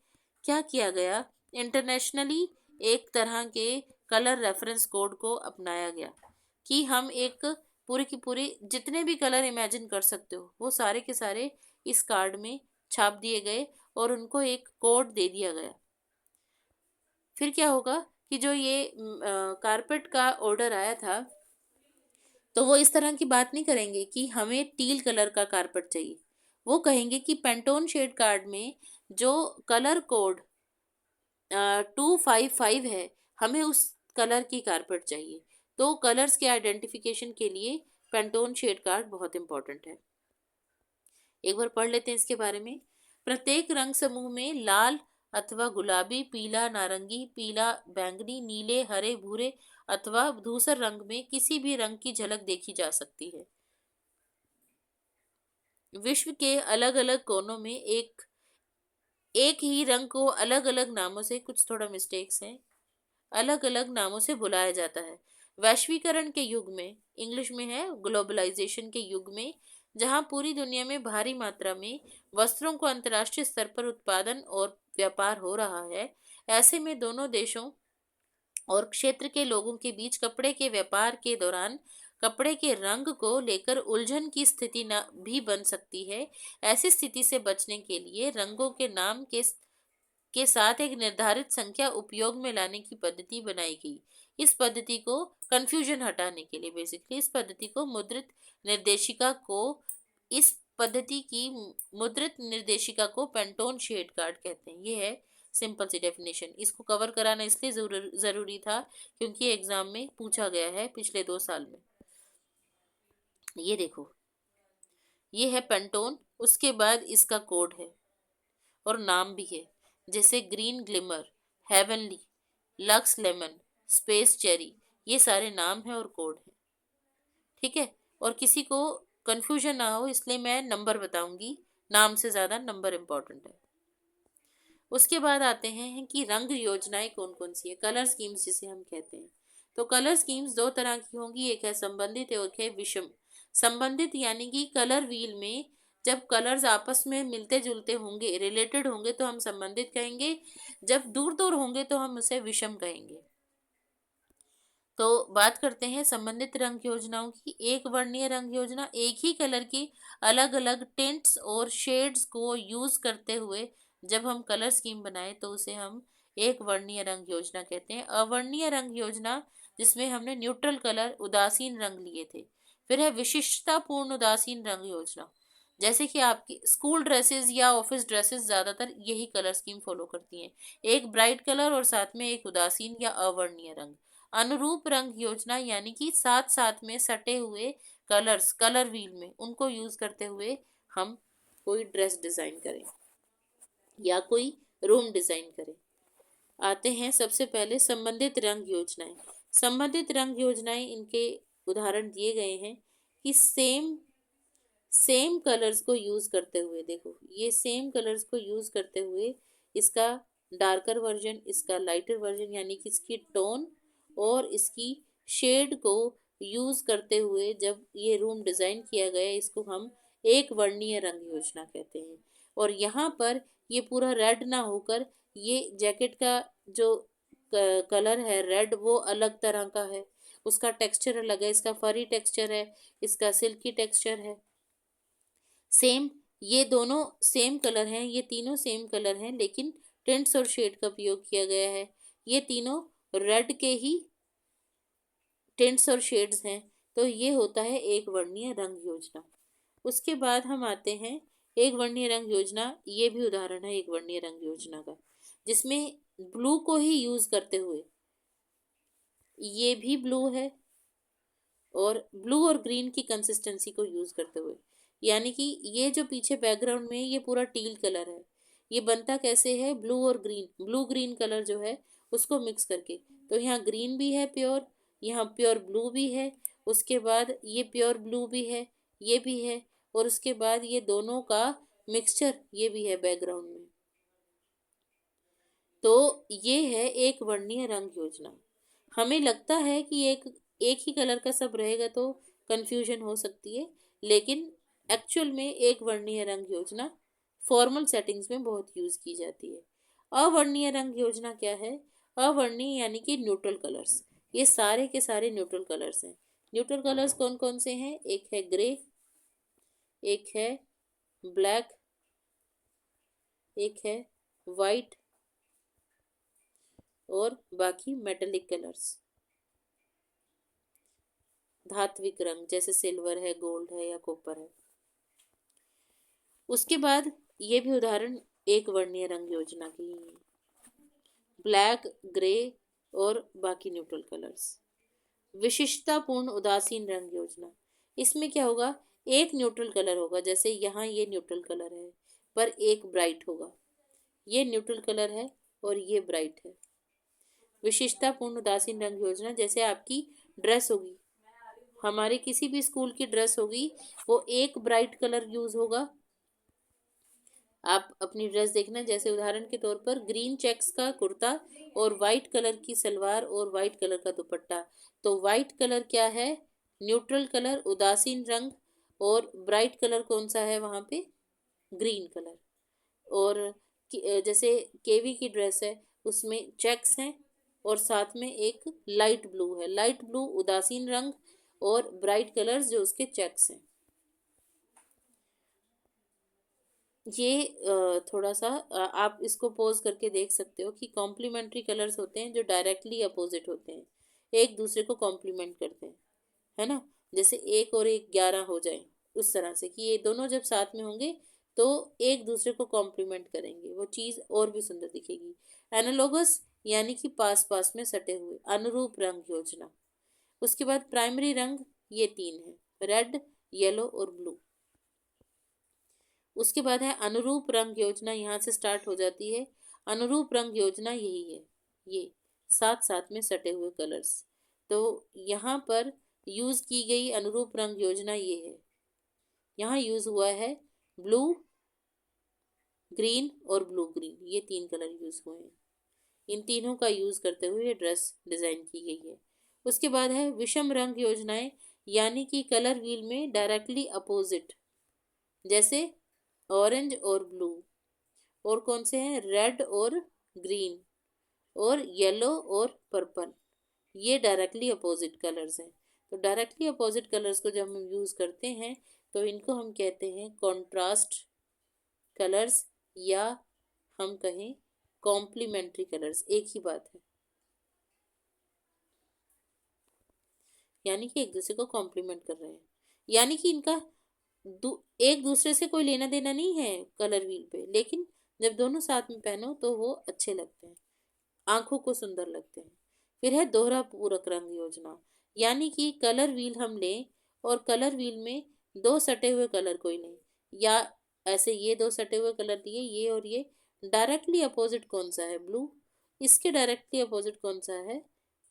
क्या किया गया, इंटरनेशनली एक तरह के कलर रेफरेंस कोड को अपनाया गया कि हम एक पूरी की पूरी जितने भी कलर इमेजिन कर सकते हो वो सारे के सारे इस कार्ड में छाप दिए गए और उनको एक कोड दे दिया गया। फिर क्या होगा कि जो ये कारपेट का ऑर्डर आया था, तो वो इस तरह की बात नहीं करेंगे कि हमें टील कलर का कारपेट चाहिए। वो कहेंगे कि पेंटोन शेड कार्ड में जो कलर कोड 255 है, हमें उस कलर की कारपेट चाहिए। तो कलर्स के आइडेंटिफिकेशन के लिए पेंटोन शेड कार्ड बहुत इंपॉर्टेंट है। एक बार पढ़ लेते हैं इसके बारे में। प्रत्येक रंग समूह में लाल अथवा गुलाबी, पीला, नारंगी, पीला, बैंगनी, नीले, हरे, भूरे अथवा धूसर रंग में किसी भी रंग की झलक देखी जा सकती है। विश्व के अलग अलग कोनों में एक ही रंग को अलग अलग नामों से, कुछ थोड़ा मिस्टेक्स हैं, अलग अलग नामों से बुलाया जाता है। वैश्वीकरण के युग में, इंग्लिश में है ग्लोबलाइजेशन के युग में, जहां पूरी दुनिया में भारी मात्रा में वस्त्रों को अंतर्राष्ट्रीय स्तर पर उत्पादन और व्यापार हो रहा है, ऐसे में दोनों देशों और क्षेत्र के लोगों के बीच कपड़े के व्यापार के दौरान कपड़े के रंग को लेकर उलझन की स्थिति न भी बन सकती है। ऐसी स्थिति से बचने के लिए रंगों के नाम के साथ एक निर्धारित संख्या उपयोग में लाने की पद्धति बनाई गई। इस पद्धति को कंफ्यूजन हटाने के लिए, बेसिकली इस पद्धति की मुद्रित निर्देशिका को पेंटोन शेड कार्ड कहते हैं। ये है सिंपल सी डेफिनेशन। इसको कवर कराना इसलिए जरूरी था क्योंकि एग्जाम में पूछा गया है पिछले 2 साल में। ये देखो, ये है पेंटोन, उसके बाद इसका कोड है और नाम भी है, जैसे green glimmer, heavenly, lux lemon, space cherry, ये सारे नाम है और कोड है। ठीक है, और किसी को कंफ्यूजन ना हो इसलिए मैं नंबर बताऊंगी, नाम से ज़्यादा नंबर इम्पोर्टेंट है। उसके बाद आते हैं कि रंग योजनाएं कौन कौन सी है, कलर स्कीम्स जिसे हम कहते हैं। तो कलर स्कीम्स 2 तरह की होंगी, एक है संबंधित और एक है विषम। संबंधित यानी कि कलर व्हील में जब कलर्स आपस में मिलते जुलते होंगे, रिलेटेड होंगे, तो हम संबंधित कहेंगे। जब दूर दूर होंगे तो हम उसे विषम कहेंगे। तो बात करते हैं संबंधित रंग योजनाओं की। एक वर्णीय रंग योजना एक ही कलर की अलग अलग टिंट्स और शेड्स को यूज करते हुए जब हम कलर स्कीम बनाए तो उसे हम एक वर्णीय रंग योजना कहते हैं। अवर्णीय रंग योजना जिसमें हमने न्यूट्रल कलर, उदासीन रंग लिए थे। फिर है विशिष्टतापूर्ण उदासीन रंग योजना, जैसे कि आपकी स्कूल ड्रेसेस या ऑफिस ड्रेसेस ज्यादातर यही कलर स्कीम फॉलो करती हैं, एक ब्राइट कलर और साथ में एक उदासीन या अवर्णीय रंग। अनुरूप रंग योजना यानी कि साथ साथ में सटे हुए कलर्स कलर व्हील में, उनको यूज करते हुए हम कोई ड्रेस डिजाइन करें या कोई रूम डिजाइन करें। आते हैं सबसे पहले संबंधित रंग योजनाएं। संबंधित रंग योजनाएं, इनके उदाहरण दिए गए हैं कि सेम कलर्स को यूज करते हुए, देखो ये सेम कलर्स को यूज करते हुए इसका डार्कर वर्जन, इसका लाइटर वर्जन, यानी कि इसकी टोन और इसकी शेड को यूज करते हुए जब ये रूम डिजाइन किया गया, इसको हम एक वर्णीय रंग योजना कहते हैं। और यहाँ पर ये पूरा रेड ना होकर ये जैकेट का जो कलर है रेड, वो अलग तरह का है, उसका टेक्सचर अलग है, इसका फरी टेक्सचर है, इसका सिल्की टेक्सचर है। सेम, ये दोनों सेम कलर हैं, ये तीनों सेम कलर हैं, लेकिन टिंट्स और शेड का उपयोग किया गया है। ये तीनों रेड के ही टिंट्स और शेड्स हैं। तो ये होता है एक वर्णीय रंग योजना। उसके बाद हम आते हैं एक वर्णीय रंग योजना, ये भी उदाहरण है एक वर्णीय रंग योजना का, जिसमें ब्लू को ही यूज करते हुए, ये भी ब्लू है और ब्लू और ग्रीन की कंसिस्टेंसी को यूज करते हुए, यानी कि ये जो पीछे बैकग्राउंड में ये पूरा टील कलर है, ये बनता कैसे है, ब्लू और ग्रीन, ब्लू ग्रीन कलर जो है उसको मिक्स करके। तो यहाँ ग्रीन भी है प्योर, यहाँ प्योर ब्लू भी है उसके बाद ये प्योर ब्लू भी है, ये भी है, और उसके बाद ये दोनों का मिक्सचर ये भी है बैकग्राउंड में। तो ये है एक वर्णीय रंग योजना। हमें लगता है कि एक ही कलर का सब रहेगा तो कंफ्यूजन हो सकती है, लेकिन एक्चुअल में एक वर्णीय रंग योजना फॉर्मल सेटिंग्स में बहुत यूज की जाती है। अवर्णीय रंग योजना क्या है? अवर्णीय यानी कि न्यूट्रल कलर्स। ये सारे के सारे न्यूट्रल कलर्स हैं। न्यूट्रल कलर्स कौन कौन से हैं? एक है ग्रे, एक है ब्लैक, एक है वाइट, और बाकी मेटेलिक कलर्स, धात्विक रंग जैसे सिल्वर है, गोल्ड है या कॉपर है। उसके बाद ये भी उदाहरण एक वर्णीय रंग योजना की ही है। ब्लैक, ग्रे और बाकी न्यूट्रल कलर्स। विशिष्टतापूर्ण उदासीन रंग योजना। इसमें क्या होगा? एक न्यूट्रल कलर होगा, जैसे यहाँ ये न्यूट्रल कलर है पर एक ब्राइट होगा। ये न्यूट्रल कलर है और ये ब्राइट है। विशिष्टतापूर्ण उदासीन रंग योजना जैसे आपकी ड्रेस होगी, हमारे किसी भी स्कूल की ड्रेस होगी, वो एक ब्राइट कलर यूज होगा। आप अपनी ड्रेस देखना, जैसे उदाहरण के तौर पर ग्रीन चेक्स का कुर्ता और वाइट कलर की सलवार और वाइट कलर का दुपट्टा। तो वाइट कलर क्या है? न्यूट्रल कलर, उदासीन रंग, और ब्राइट कलर कौन सा है वहाँ पे? Green colour. और जैसे केवी की ड्रेस है, उसमें चेक्स हैं और साथ में एक लाइट ब्लू है। लाइट ब्लू उदासीन रंग और ब्राइट कलर्स जो उसके चेक्स हैं। ये थोड़ा सा आप इसको पोज करके देख सकते हो कि कॉम्प्लीमेंट्री कलर्स होते हैं जो डायरेक्टली अपोजिट होते हैं, एक दूसरे को कॉम्प्लीमेंट करते हैं, है ना। जैसे एक और एक 11 हो जाए, उस तरह से कि ये दोनों जब साथ में होंगे तो एक दूसरे को कॉम्प्लीमेंट करेंगे, वो चीज़ और भी सुंदर दिखेगी। एनालोगस यानी कि पास पास में सटे हुए, अनुरूप रंग योजना। उसके बाद प्राइमरी रंग ये 3 है, रेड, येलो और ब्लू। उसके बाद है अनुरूप रंग योजना, यहाँ से स्टार्ट हो जाती है। अनुरूप रंग योजना यही है, ये साथ साथ में सटे हुए कलर्स। तो यहाँ पर यूज की गई अनुरूप रंग योजना ये है। यहाँ यूज हुआ है ब्लू, ग्रीन और ब्लू ग्रीन, ये 3 कलर यूज हुए हैं। इन तीनों का यूज करते हुए ये ड्रेस डिजाइन की गई है। उसके बाद है विषम रंग योजनाएं, यानी कि कलर व्हील में डायरेक्टली अपोजिट, जैसे ऑरेंज और ब्लू, और कौन से हैं? रेड और ग्रीन और येलो और पर्पल। ये डायरेक्टली अपोजिट कलर्स हैं। तो डायरेक्टली अपोजिट कलर्स को जब हम यूज़ करते हैं तो इनको हम कहते हैं कॉन्ट्रास्ट कलर्स, या हम कहें कॉम्प्लीमेंट्री कलर्स, एक ही बात है। यानी कि एक दूसरे को कॉम्प्लीमेंट कर रहे हैं, यानी कि इनका एक दूसरे से कोई लेना देना नहीं है कलर व्हील पे, लेकिन जब दोनों साथ में पहनो तो वो अच्छे लगते हैं, आंखों को सुंदर लगते हैं। फिर है दोहरा पूरक रंग योजना, यानी कि कलर व्हील हम लें और कलर व्हील में 2 सटे हुए कलर कोई लें, या ऐसे ये 2 सटे हुए कलर दिए, ये और ये, डायरेक्टली अपोजिट कौन सा है? ब्लू। इसके डायरेक्टली अपोजिट कौन सा है?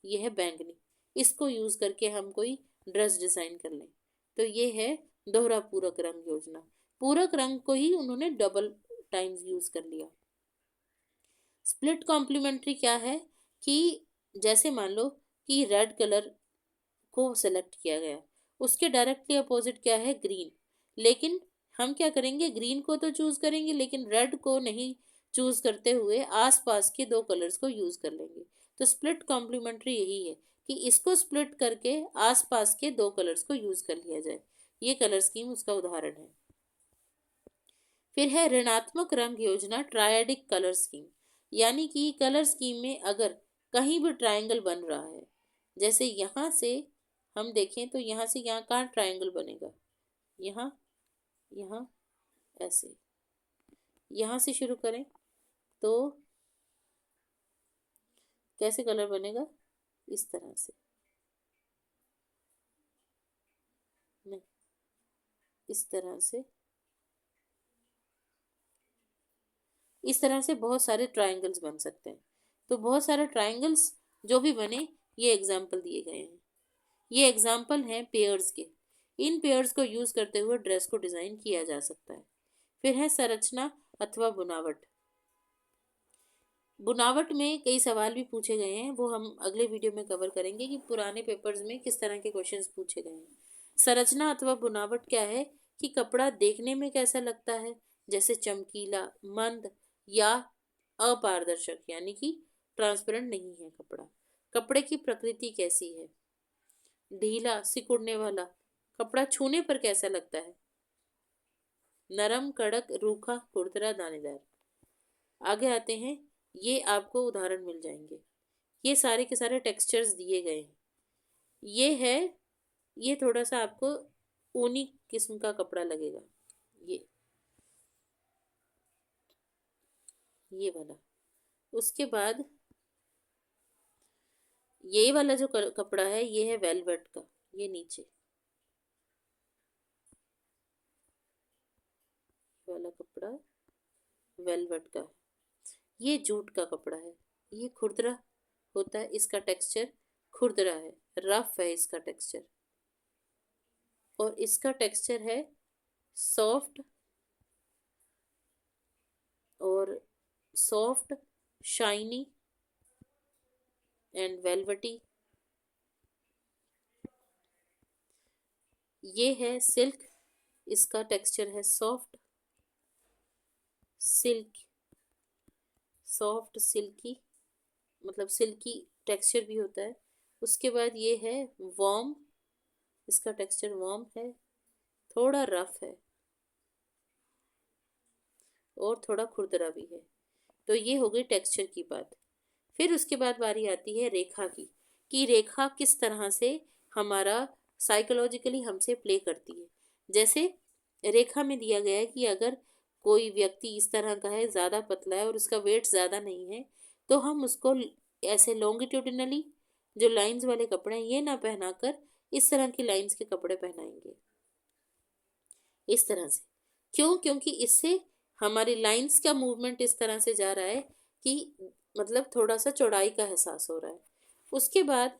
ये है बैंगनी। इसको यूज करके हम कोई ड्रेस डिजाइन कर लें। तो ये है दोहरा पूरक रंग योजना। पूरक रंग को ही उन्होंने डबल टाइम्स यूज कर लिया। स्प्लिट कॉम्प्लीमेंट्री क्या है कि जैसे मान लो कि रेड कलर को सेलेक्ट किया गया, उसके डायरेक्टली अपोजिट क्या है? ग्रीन। लेकिन हम क्या करेंगे? ग्रीन को तो चूज करेंगे लेकिन रेड को नहीं चूज करते हुए आसपास के 2 कलर्स को यूज कर लेंगे। तो स्प्लिट कॉम्प्लीमेंट्री यही है कि इसको स्प्लिट करके आसपास के 2 कलर्स को यूज कर लिया जाए। ये कलर स्कीम उसका उदाहरण है। फिर है ऋणात्मक रंग योजना, ट्रायडिक कलर स्कीम, यानी कि कलर स्कीम में अगर कहीं भी ट्रायंगल बन रहा है, जैसे यहाँ से हम देखें तो यहाँ से यहाँ कहाँ ट्रायंगल बनेगा? यहाँ, यहाँ, ऐसे। यहाँ से शुरू करें तो कैसे कलर बनेगा? इस तरह से नहीं, इस तरह से, इस तरह से बहुत सारे ट्रायंगल्स बन सकते हैं। तो बहुत सारे ट्रायंगल्स जो भी बने, ये एग्जाम्पल दिए गए हैं। ये एग्जाम्पल हैं पेयर्स के। इन पेयर्स को यूज करते हुए ड्रेस को डिजाइन किया जा सकता है। फिर है संरचना अथवा बुनावट। बुनावट में कई सवाल भी पूछे गए हैं, वो हम अगले वीडियो में कवर करेंगे कि पुराने पेपर्स में किस तरह के क्वेश्चंस पूछे गए हैं। संरचना अथवा बुनावट क्या है कि कपड़ा देखने में कैसा लगता है, जैसे चमकीला, मंद या अपारदर्शक, यानी कि ट्रांसपेरेंट नहीं है कपड़ा। कपड़े की प्रकृति कैसी है, ढीला, सिकुड़ने वाला। कपड़ा छूने पर कैसा लगता है, नरम, कड़क, रूखा, खुरदरा, दानेदार। आगे आते हैं, ये आपको उदाहरण मिल जाएंगे। ये सारे के सारे टेक्सचर्स दिए गए हैं। ये है, ये थोड़ा सा आपको ऊनी किस्म का कपड़ा लगेगा, ये वाला। उसके बाद ये वाला जो कपड़ा है ये है वेलवेट का, ये नीचे वाला कपड़ा वेलवेट का। ये जूट का कपड़ा है, ये खुरदरा होता है, इसका टेक्सचर खुरदरा है, रफ है इसका टेक्सचर। और इसका टेक्सचर है सॉफ्ट, और सॉफ्ट, शाइनी एंड वेलवेटी। ये है सिल्क, इसका टेक्सचर है सॉफ्ट, सिल्क, सॉफ्ट सिल्की, मतलब सिल्की टेक्सचर भी होता है। उसके बाद ये है वार्म, इसका टेक्सचर वार्म है, थोड़ा रफ है और थोड़ा खुरदरा भी है। तो ये हो गई टेक्सचर की बात। फिर उसके बाद बारी आती है रेखा की, कि रेखा किस तरह से हमारा साइकोलॉजिकली हमसे प्ले करती है। जैसे रेखा में दिया गया है कि अगर कोई व्यक्ति इस तरह का है, ज़्यादा पतला है और उसका वेट ज़्यादा नहीं है, तो हम उसको ऐसे लॉन्गिट्यूडिनली जो लाइंस वाले कपड़े हैं ये ना पहनाकर इस तरह की लाइंस के कपड़े पहनाएंगे, इस तरह से। क्यों? क्योंकि इससे हमारी लाइंस का मूवमेंट इस तरह से जा रहा है कि मतलब थोड़ा सा चौड़ाई का एहसास हो रहा है। उसके बाद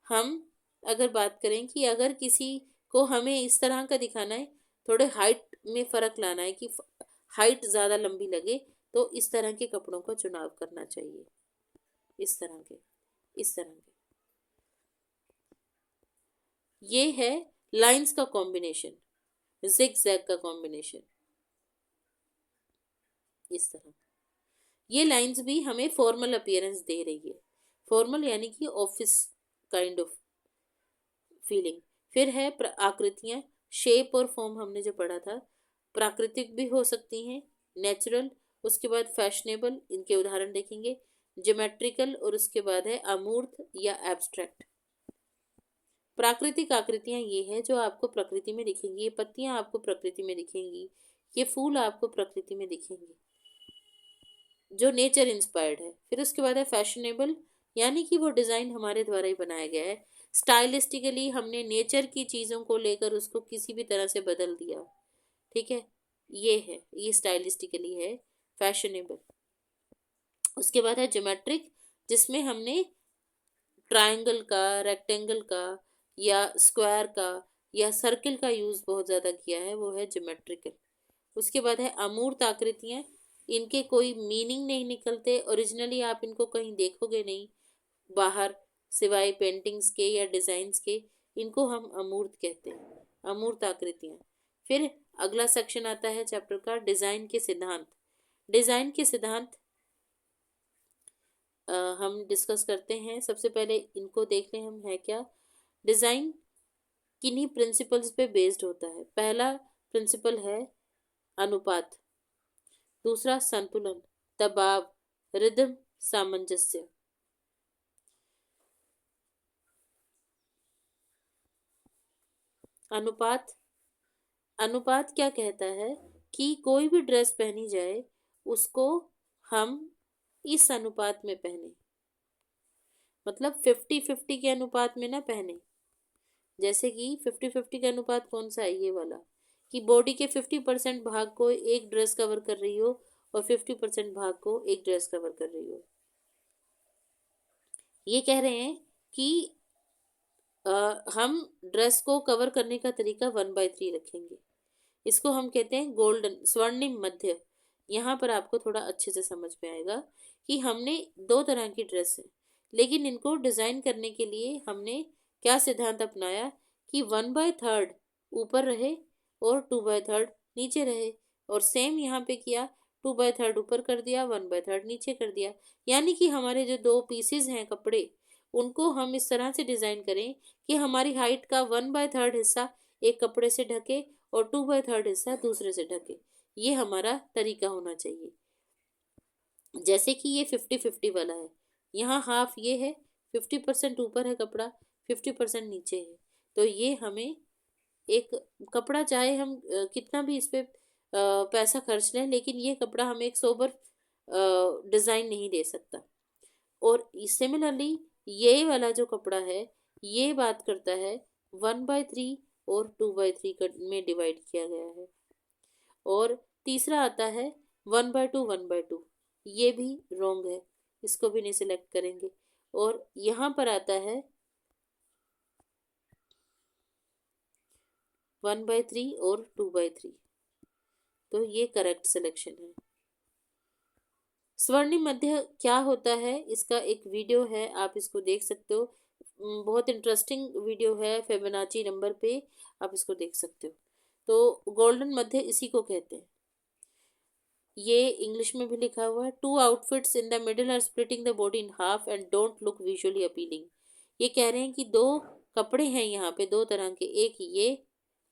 हम अगर बात करें कि अगर किसी को हमें इस तरह का दिखाना है, थोड़े हाइट में फ़र्क लाना है कि हाइट ज़्यादा लंबी लगे, तो इस तरह के कपड़ों का चुनाव करना चाहिए, इस तरह के, इस तरह के। ये है लाइंस का कॉम्बिनेशन, जिग जैग का कॉम्बिनेशन, इस तरह। ये लाइंस भी हमें फॉर्मल अपीयरेंस दे रही है, फॉर्मल यानी कि ऑफिस काइंड ऑफ फीलिंग। फिर है आकृतियां, शेप और फॉर्म हमने जो पढ़ा था, प्राकृतिक भी हो सकती हैं, नेचुरल, उसके बाद फैशनेबल, इनके उदाहरण देखेंगे, ज्योमेट्रिकल, और उसके बाद है अमूर्त या एब्स्ट्रैक्ट। प्राकृतिक आकृतियां ये है जो आपको प्रकृति में दिखेंगी, ये पत्तियां आपको प्रकृति में दिखेंगी, ये फूल आपको प्रकृति में दिखेंगे, जो नेचर इंस्पायर्ड है। फिर उसके बाद है फैशनेबल, यानी कि वो डिज़ाइन हमारे द्वारा ही बनाया गया है, स्टाइलिस्टिकली हमने नेचर की चीज़ों को लेकर उसको किसी भी तरह से बदल दिया, ठीक है, ये है, ये स्टाइलिस्टिकली है फैशनेबल। उसके बाद है ज्योमेट्रिक, जिसमें हमने ट्रायंगल का, रेक्टेंगल का या स्क्वायर का या सर्किल का यूज़ बहुत ज़्यादा किया है, वो है ज्योमेट्रिकल। उसके बाद है अमूर्त आकृतियाँ, इनके कोई मीनिंग नहीं निकलते, ओरिजिनली आप इनको कहीं देखोगे नहीं बाहर, सिवाय पेंटिंग्स के या डिज़ाइंस के, इनको हम अमूर्त कहते हैं, अमूर्त आकृतियाँ। फिर अगला सेक्शन आता है चैप्टर का डिज़ाइन के सिद्धांत। डिज़ाइन के सिद्धांत हम डिस्कस करते हैं। सबसे पहले इनको देख लें हम, है क्या। डिज़ाइन किन्हीं प्रिंसिपल्स पे बेस्ड होता है। पहला प्रिंसिपल है अनुपात, दूसरा संतुलन, दबाव, रिदम, सामंजस्य। अनुपात, अनुपात क्या कहता है कि कोई भी ड्रेस पहनी जाए उसको हम इस अनुपात में पहने, मतलब 50-50 के अनुपात में ना पहने। जैसे कि 50-50 का अनुपात कौन सा है, ये वाला, कि बॉडी के 50% भाग को एक ड्रेस कवर कर रही हो और 50% भाग को एक ड्रेस कवर कर रही हो। ये कह रहे हैं कि हम ड्रेस को कवर करने का तरीका 1/3 रखेंगे। इसको हम कहते हैं गोल्डन, स्वर्णिम मध्य। यहाँ पर आपको थोड़ा अच्छे से समझ में आएगा कि हमने दो तरह की ड्रेस है, लेकिन इनको डिज़ाइन करने के लिए हमने क्या सिद्धांत अपनाया कि 1/3 ऊपर रहे और 2/3 नीचे रहे। और सेम यहाँ पे किया, 2/3 ऊपर कर दिया, 1/3 नीचे कर दिया। यानी कि हमारे जो दो पीसेज हैं कपड़े, उनको हम इस तरह से डिज़ाइन करें कि हमारी हाइट का 1/3 हिस्सा एक कपड़े से ढके और 2/3 हिस्सा दूसरे से ढके। ये हमारा तरीका होना चाहिए। जैसे कि ये 50-50 वाला है, यहाँ हाफ ये है, 50% ऊपर है कपड़ा, 50% नीचे है। तो ये हमें एक कपड़ा, चाहे हम कितना भी इस पे पैसा खर्च लें, लेकिन ये कपड़ा हमें एक सोबर डिज़ाइन नहीं दे सकता। और सिमिलरली ये वाला जो कपड़ा है, ये बात करता है 1/3 और 2/3 में डिवाइड किया गया है। और तीसरा आता है 1/2 1/2, ये भी रॉन्ग है, इसको भी नहीं सिलेक्ट करेंगे। और यहाँ पर आता है 1/3 और 2/3, तो ये करेक्ट सिलेक्शन है। स्वर्णिम मध्य क्या होता है, इसका एक वीडियो है, आप इसको देख सकते हो। बहुत इंटरेस्टिंग वीडियो है, फिबोनाची नंबर पे आप इसको देख सकते हो। तो गोल्डन मध्य इसी को कहते हैं। ये इंग्लिश में भी लिखा हुआ है, 2 outfits in the middle are splitting the body in half and don't look visually appealing. ये कह रहे हैं कि दो कपड़े हैं यहाँ पे, दो तरह के, एक ये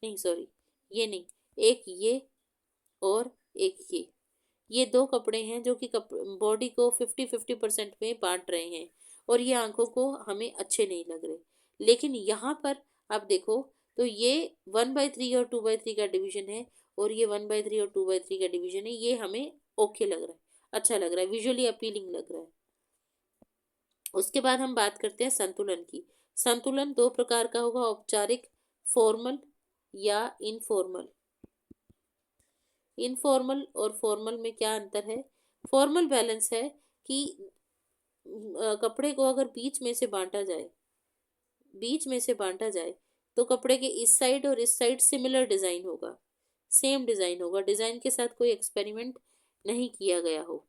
नहीं, सॉरी ये नहीं, एक ये और एक ये दो कपड़े हैं जो कि बॉडी को 50-50% में बांट रहे हैं, और ये आंखों को हमें अच्छे नहीं लग रहे। लेकिन यहाँ पर आप देखो तो ये 1/3 और 2/3 का डिवीजन है, और ये 1/3 और 2/3 का डिवीजन है। ये हमें ओके लग रहा है, अच्छा लग रहा है, विजुअली अपीलिंग लग रहा है। उसके बाद हम बात करते हैं संतुलन की। संतुलन दो प्रकार का होगा, औपचारिक फॉर्मल या इनफॉर्मल। इनफॉर्मल और फॉर्मल में क्या अंतर है? फॉर्मल बैलेंस है कि कपड़े को अगर बीच में से बांटा जाए तो कपड़े के इस साइड और इस साइड सिमिलर डिजाइन होगा, सेम डिजाइन होगा, डिजाइन के साथ कोई एक्सपेरिमेंट नहीं किया गया हो।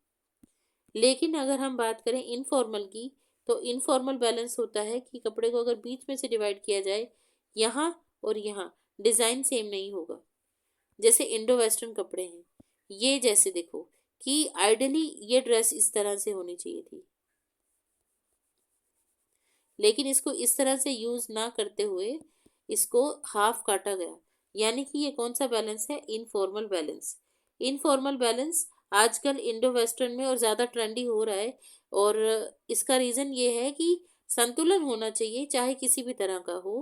लेकिन अगर हम बात करें इनफॉर्मल की, तो इनफॉर्मल बैलेंस होता है कि कपड़े को अगर बीच में से डिवाइड किया जाए, यहाँ और यहाँ डिजाइन सेम नहीं होगा। जैसे इंडो वेस्टर्न कपड़े हैं, ये जैसे देखो कि आइडियली ये ड्रेस इस तरह से होनी चाहिए थी, लेकिन इसको इस तरह से यूज ना करते हुए इसको हाफ काटा गया। यानी कि ये कौन सा बैलेंस है? Informal balance. इनफॉर्मल बैलेंस आजकल इंडो वेस्टर्न में और ज़्यादा ट्रेंडी हो रहा है, और इसका रीज़न ये है कि संतुलन होना चाहिए, चाहे किसी भी तरह का हो,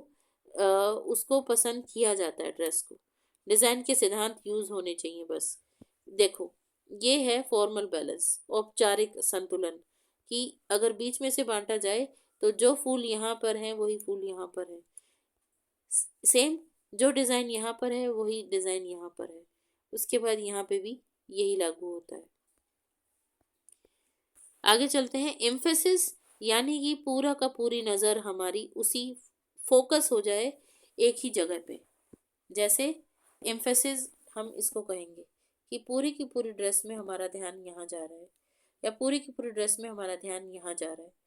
उसको पसंद किया जाता है ड्रेस को। डिज़ाइन के सिद्धांत यूज होने चाहिए बस। देखो, ये है फॉर्मल बैलेंस, औपचारिक संतुलन, कि अगर बीच में से बांटा जाए तो जो फूल यहाँ पर है वही फूल यहाँ पर है, सेम जो डिज़ाइन यहाँ पर है वही डिज़ाइन यहाँ पर है, उसके बाद यहाँ पे भी यही लागू होता है। आगे चलते हैं। एम्फेसिस यानी कि पूरा का पूरी नज़र हमारी उसी फोकस हो जाए एक ही जगह पे। जैसे एम्फेसिस हम इसको कहेंगे कि पूरी की पूरी ड्रेस में हमारा ध्यान यहाँ जा रहा है, या पूरी की पूरी ड्रेस में हमारा ध्यान यहाँ जा रहा है।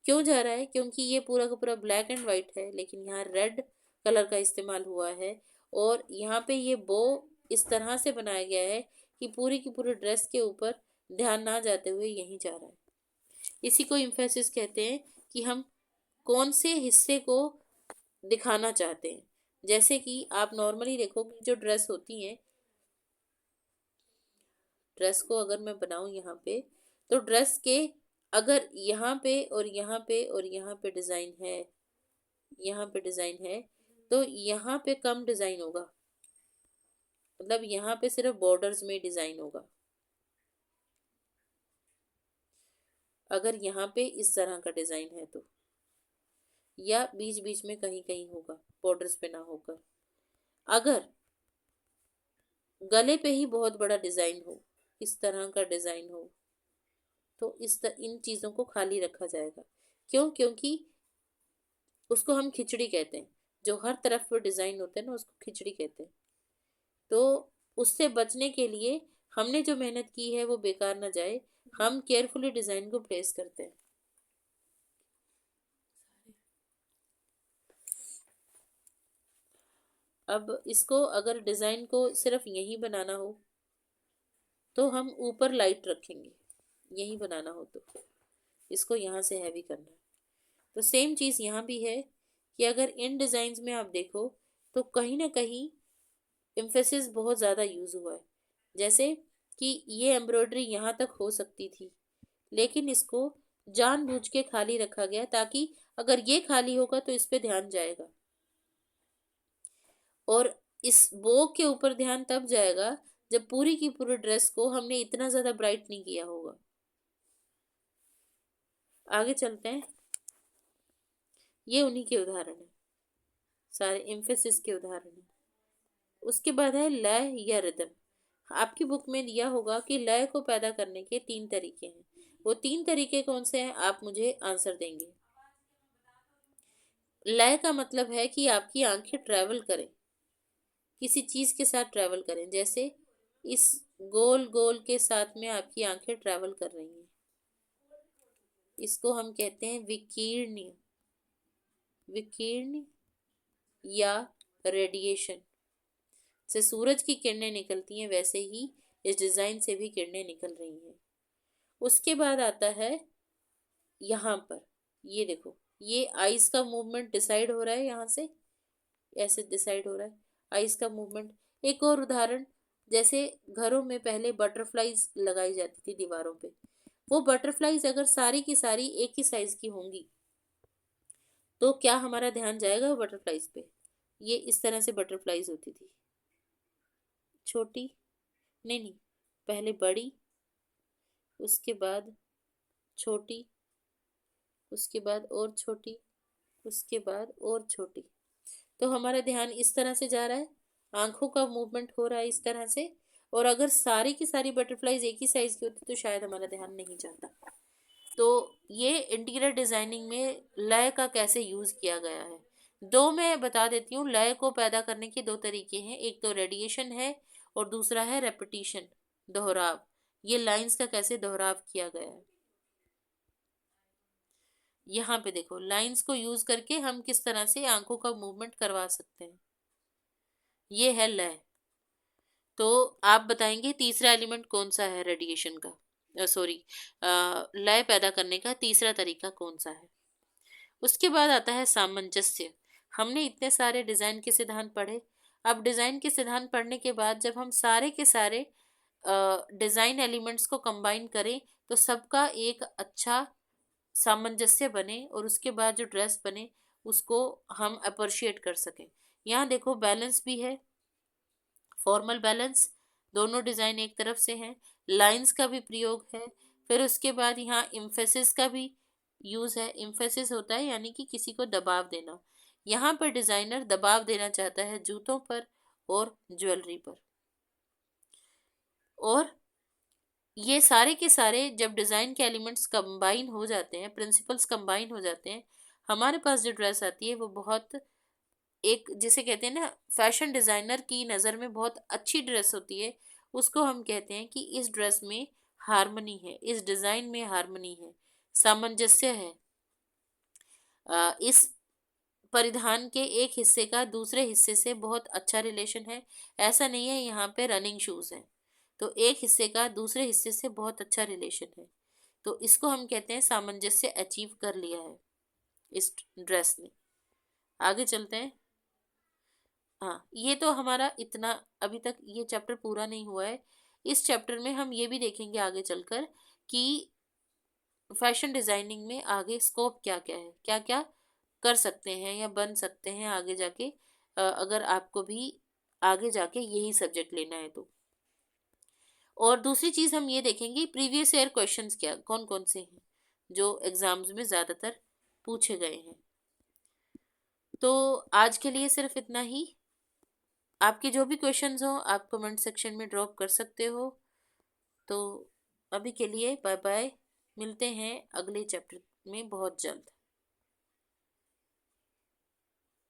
क्यों जा रहा है? क्योंकि ये पूरा का पूरा ब्लैक एंड वाइट है, लेकिन यहाँ रेड कलर का इस्तेमाल हुआ है, और यहाँ पे ये बो इस तरह से बनाया गया है कि पूरी की पूरी ड्रेस के ऊपर ध्यान ना जाते हुए यहीं जा रहा है। इसी को इम्फेसिस कहते हैं कि हम कौन से हिस्से को दिखाना चाहते हैं। जैसे कि आप नॉर्मली देखो कि जो ड्रेस होती है, ड्रेस को अगर मैं बनाऊं यहाँ पे, तो ड्रेस के अगर यहाँ पे और यहाँ पे और यहाँ पे डिज़ाइन है, यहाँ पे डिज़ाइन है, तो यहाँ पे कम डिज़ाइन होगा, मतलब यहाँ पे सिर्फ बॉर्डर्स में डिज़ाइन होगा। अगर यहाँ पे इस तरह का डिज़ाइन है तो, या बीच बीच में कहीं कहीं होगा, बॉर्डर्स पे ना होकर। अगर गले पे ही बहुत बड़ा डिज़ाइन हो, इस तरह का डिज़ाइन हो, तो इन चीज़ों को खाली रखा जाएगा। क्यों? क्योंकि उसको हम खिचड़ी कहते हैं। जो हर तरफ पे डिज़ाइन होते हैं ना, उसको खिचड़ी कहते हैं। तो उससे बचने के लिए हमने जो मेहनत की है वो बेकार ना जाए, हम केयरफुली डिज़ाइन को प्लेस करते हैं। अब इसको अगर डिज़ाइन को सिर्फ यहीं बनाना हो तो हम ऊपर लाइट रखेंगे, यहीं बनाना हो तो इसको यहाँ से हैवी करना है। तो सेम चीज़ यहाँ भी है कि अगर इन डिज़ाइंस में आप देखो तो कहीं ना कहीं एम्फेसिस बहुत ज़्यादा यूज़ हुआ है। जैसे कि ये एम्ब्रॉयडरी यहाँ तक हो सकती थी, लेकिन इसको जानबूझ के खाली रखा गया ताकि अगर ये खाली होगा तो इस पे ध्यान जाएगा, और इस बो के ऊपर ध्यान तब जाएगा जब पूरी की पूरी ड्रेस को हमने इतना ज़्यादा ब्राइट नहीं किया होगा। आगे चलते हैं। ये उन्हीं के उदाहरण है, सारे एम्फेसिस के उदाहरण है। उसके बाद है लय या रिदम। आपकी बुक में दिया होगा कि लय को पैदा करने के 3 तरीके हैं। वो 3 तरीके कौन से हैं, आप मुझे आंसर देंगे। लय का मतलब है कि आपकी आंखें ट्रैवल करें, किसी चीज़ के साथ ट्रैवल करें। जैसे इस गोल गोल के साथ में आपकी आंखें ट्रैवल कर रही हैं, इसको हम कहते हैं विकीर्ण, विकीर्ण या रेडिएशन। से सूरज की किरणें निकलती हैं, वैसे ही इस डिज़ाइन से भी किरणें निकल रही हैं। उसके बाद आता है यहाँ पर, ये देखो, ये आइस का मूवमेंट डिसाइड हो रहा है, यहाँ से ऐसे डिसाइड हो रहा है आइस का मूवमेंट। एक और उदाहरण, जैसे घरों में पहले बटरफ्लाईज लगाई जाती थी दीवारों पे, वो बटरफ्लाईज अगर सारी की सारी एक ही साइज की होंगी तो क्या हमारा ध्यान जाएगा वो बटरफ्लाईज पे। ये इस तरह से बटरफ्लाईज होती थी, छोटी, नहीं नहीं, पहले बड़ी, उसके बाद छोटी, उसके बाद और छोटी, उसके बाद और छोटी। तो हमारा ध्यान इस तरह से जा रहा है, आंखों का मूवमेंट हो रहा है इस तरह से। और अगर सारी की सारी बटरफ्लाईज एक ही साइज की होती तो शायद हमारा ध्यान नहीं जाता। तो ये इंटीरियर डिजाइनिंग में लय का कैसे यूज किया गया है, दो मैं बता देती हूँ। लय को पैदा करने के 2 तरीके हैं, एक तो रेडिएशन है और दूसरा है रेपिटिशन, दोहराव। ये लाइंस का कैसे दोहराव किया गया है, यहाँ पे देखो, लाइंस को यूज करके हम किस तरह से आंखों का मूवमेंट करवा सकते हैं। ये है लय। तो आप बताएंगे तीसरा एलिमेंट कौन सा है रेडिएशन का, सॉरी, लय पैदा करने का तीसरा तरीका कौन सा है। उसके बाद आता है सामंजस्य। हमने इतने सारे डिजाइन के सिद्धांत पढ़े। अब डिजाइन के सिद्धांत पढ़ने के बाद जब हम सारे के सारे डिजाइन एलिमेंट्स को कंबाइन करें तो सबका एक अच्छा सामंजस्य बने, और उसके बाद जो ड्रेस बने उसको हम अप्रिशिएट कर सकें। यहाँ देखो बैलेंस भी है, फॉर्मल बैलेंस, दोनों डिज़ाइन एक तरफ से हैं, लाइंस का भी प्रयोग है। फिर उसके बाद यहाँ इम्फेसिस का भी यूज़ है। इम्फेसिस होता है यानी कि किसी को दबाव देना। यहाँ पर डिज़ाइनर दबाव देना चाहता है जूतों पर और ज्वेलरी पर। और ये सारे के सारे जब डिज़ाइन के एलिमेंट्स कंबाइन हो जाते हैं, प्रिंसिपल्स कंबाइन हो जाते हैं, हमारे पास जो ड्रेस आती है वो बहुत, एक जिसे कहते हैं ना फैशन डिज़ाइनर की नज़र में बहुत अच्छी ड्रेस होती है, उसको हम कहते हैं कि इस ड्रेस में हार्मनी है, इस डिज़ाइन में हार्मनी है, सामंजस्य है। इस परिधान के एक हिस्से का दूसरे हिस्से से बहुत अच्छा रिलेशन है। ऐसा नहीं है यहाँ पे रनिंग शूज़ हैं, तो एक हिस्से का दूसरे हिस्से से बहुत अच्छा रिलेशन है। तो इसको हम कहते हैं सामंजस्य अचीव कर लिया है इस ड्रेस ने। आगे चलते हैं। हाँ, ये तो हमारा इतना, अभी तक ये चैप्टर पूरा नहीं हुआ है। इस चैप्टर में हम ये भी देखेंगे आगे चलकर कि फैशन डिजाइनिंग में आगे स्कोप क्या क्या है, क्या क्या कर सकते हैं या बन सकते हैं आगे जाके, अगर आपको भी आगे जाके यही सब्जेक्ट लेना है तो। और दूसरी चीज़ हम ये देखेंगे प्रीवियस ईयर क्वेश्चंस क्या कौन कौन से हैं जो एग्जाम्स में ज़्यादातर पूछे गए हैं। तो आज के लिए सिर्फ इतना ही। आपके जो भी क्वेश्चंस हो आप कमेंट सेक्शन में ड्रॉप कर सकते हो। तो अभी के लिए बाय बाय, मिलते हैं अगले चैप्टर में बहुत जल्द।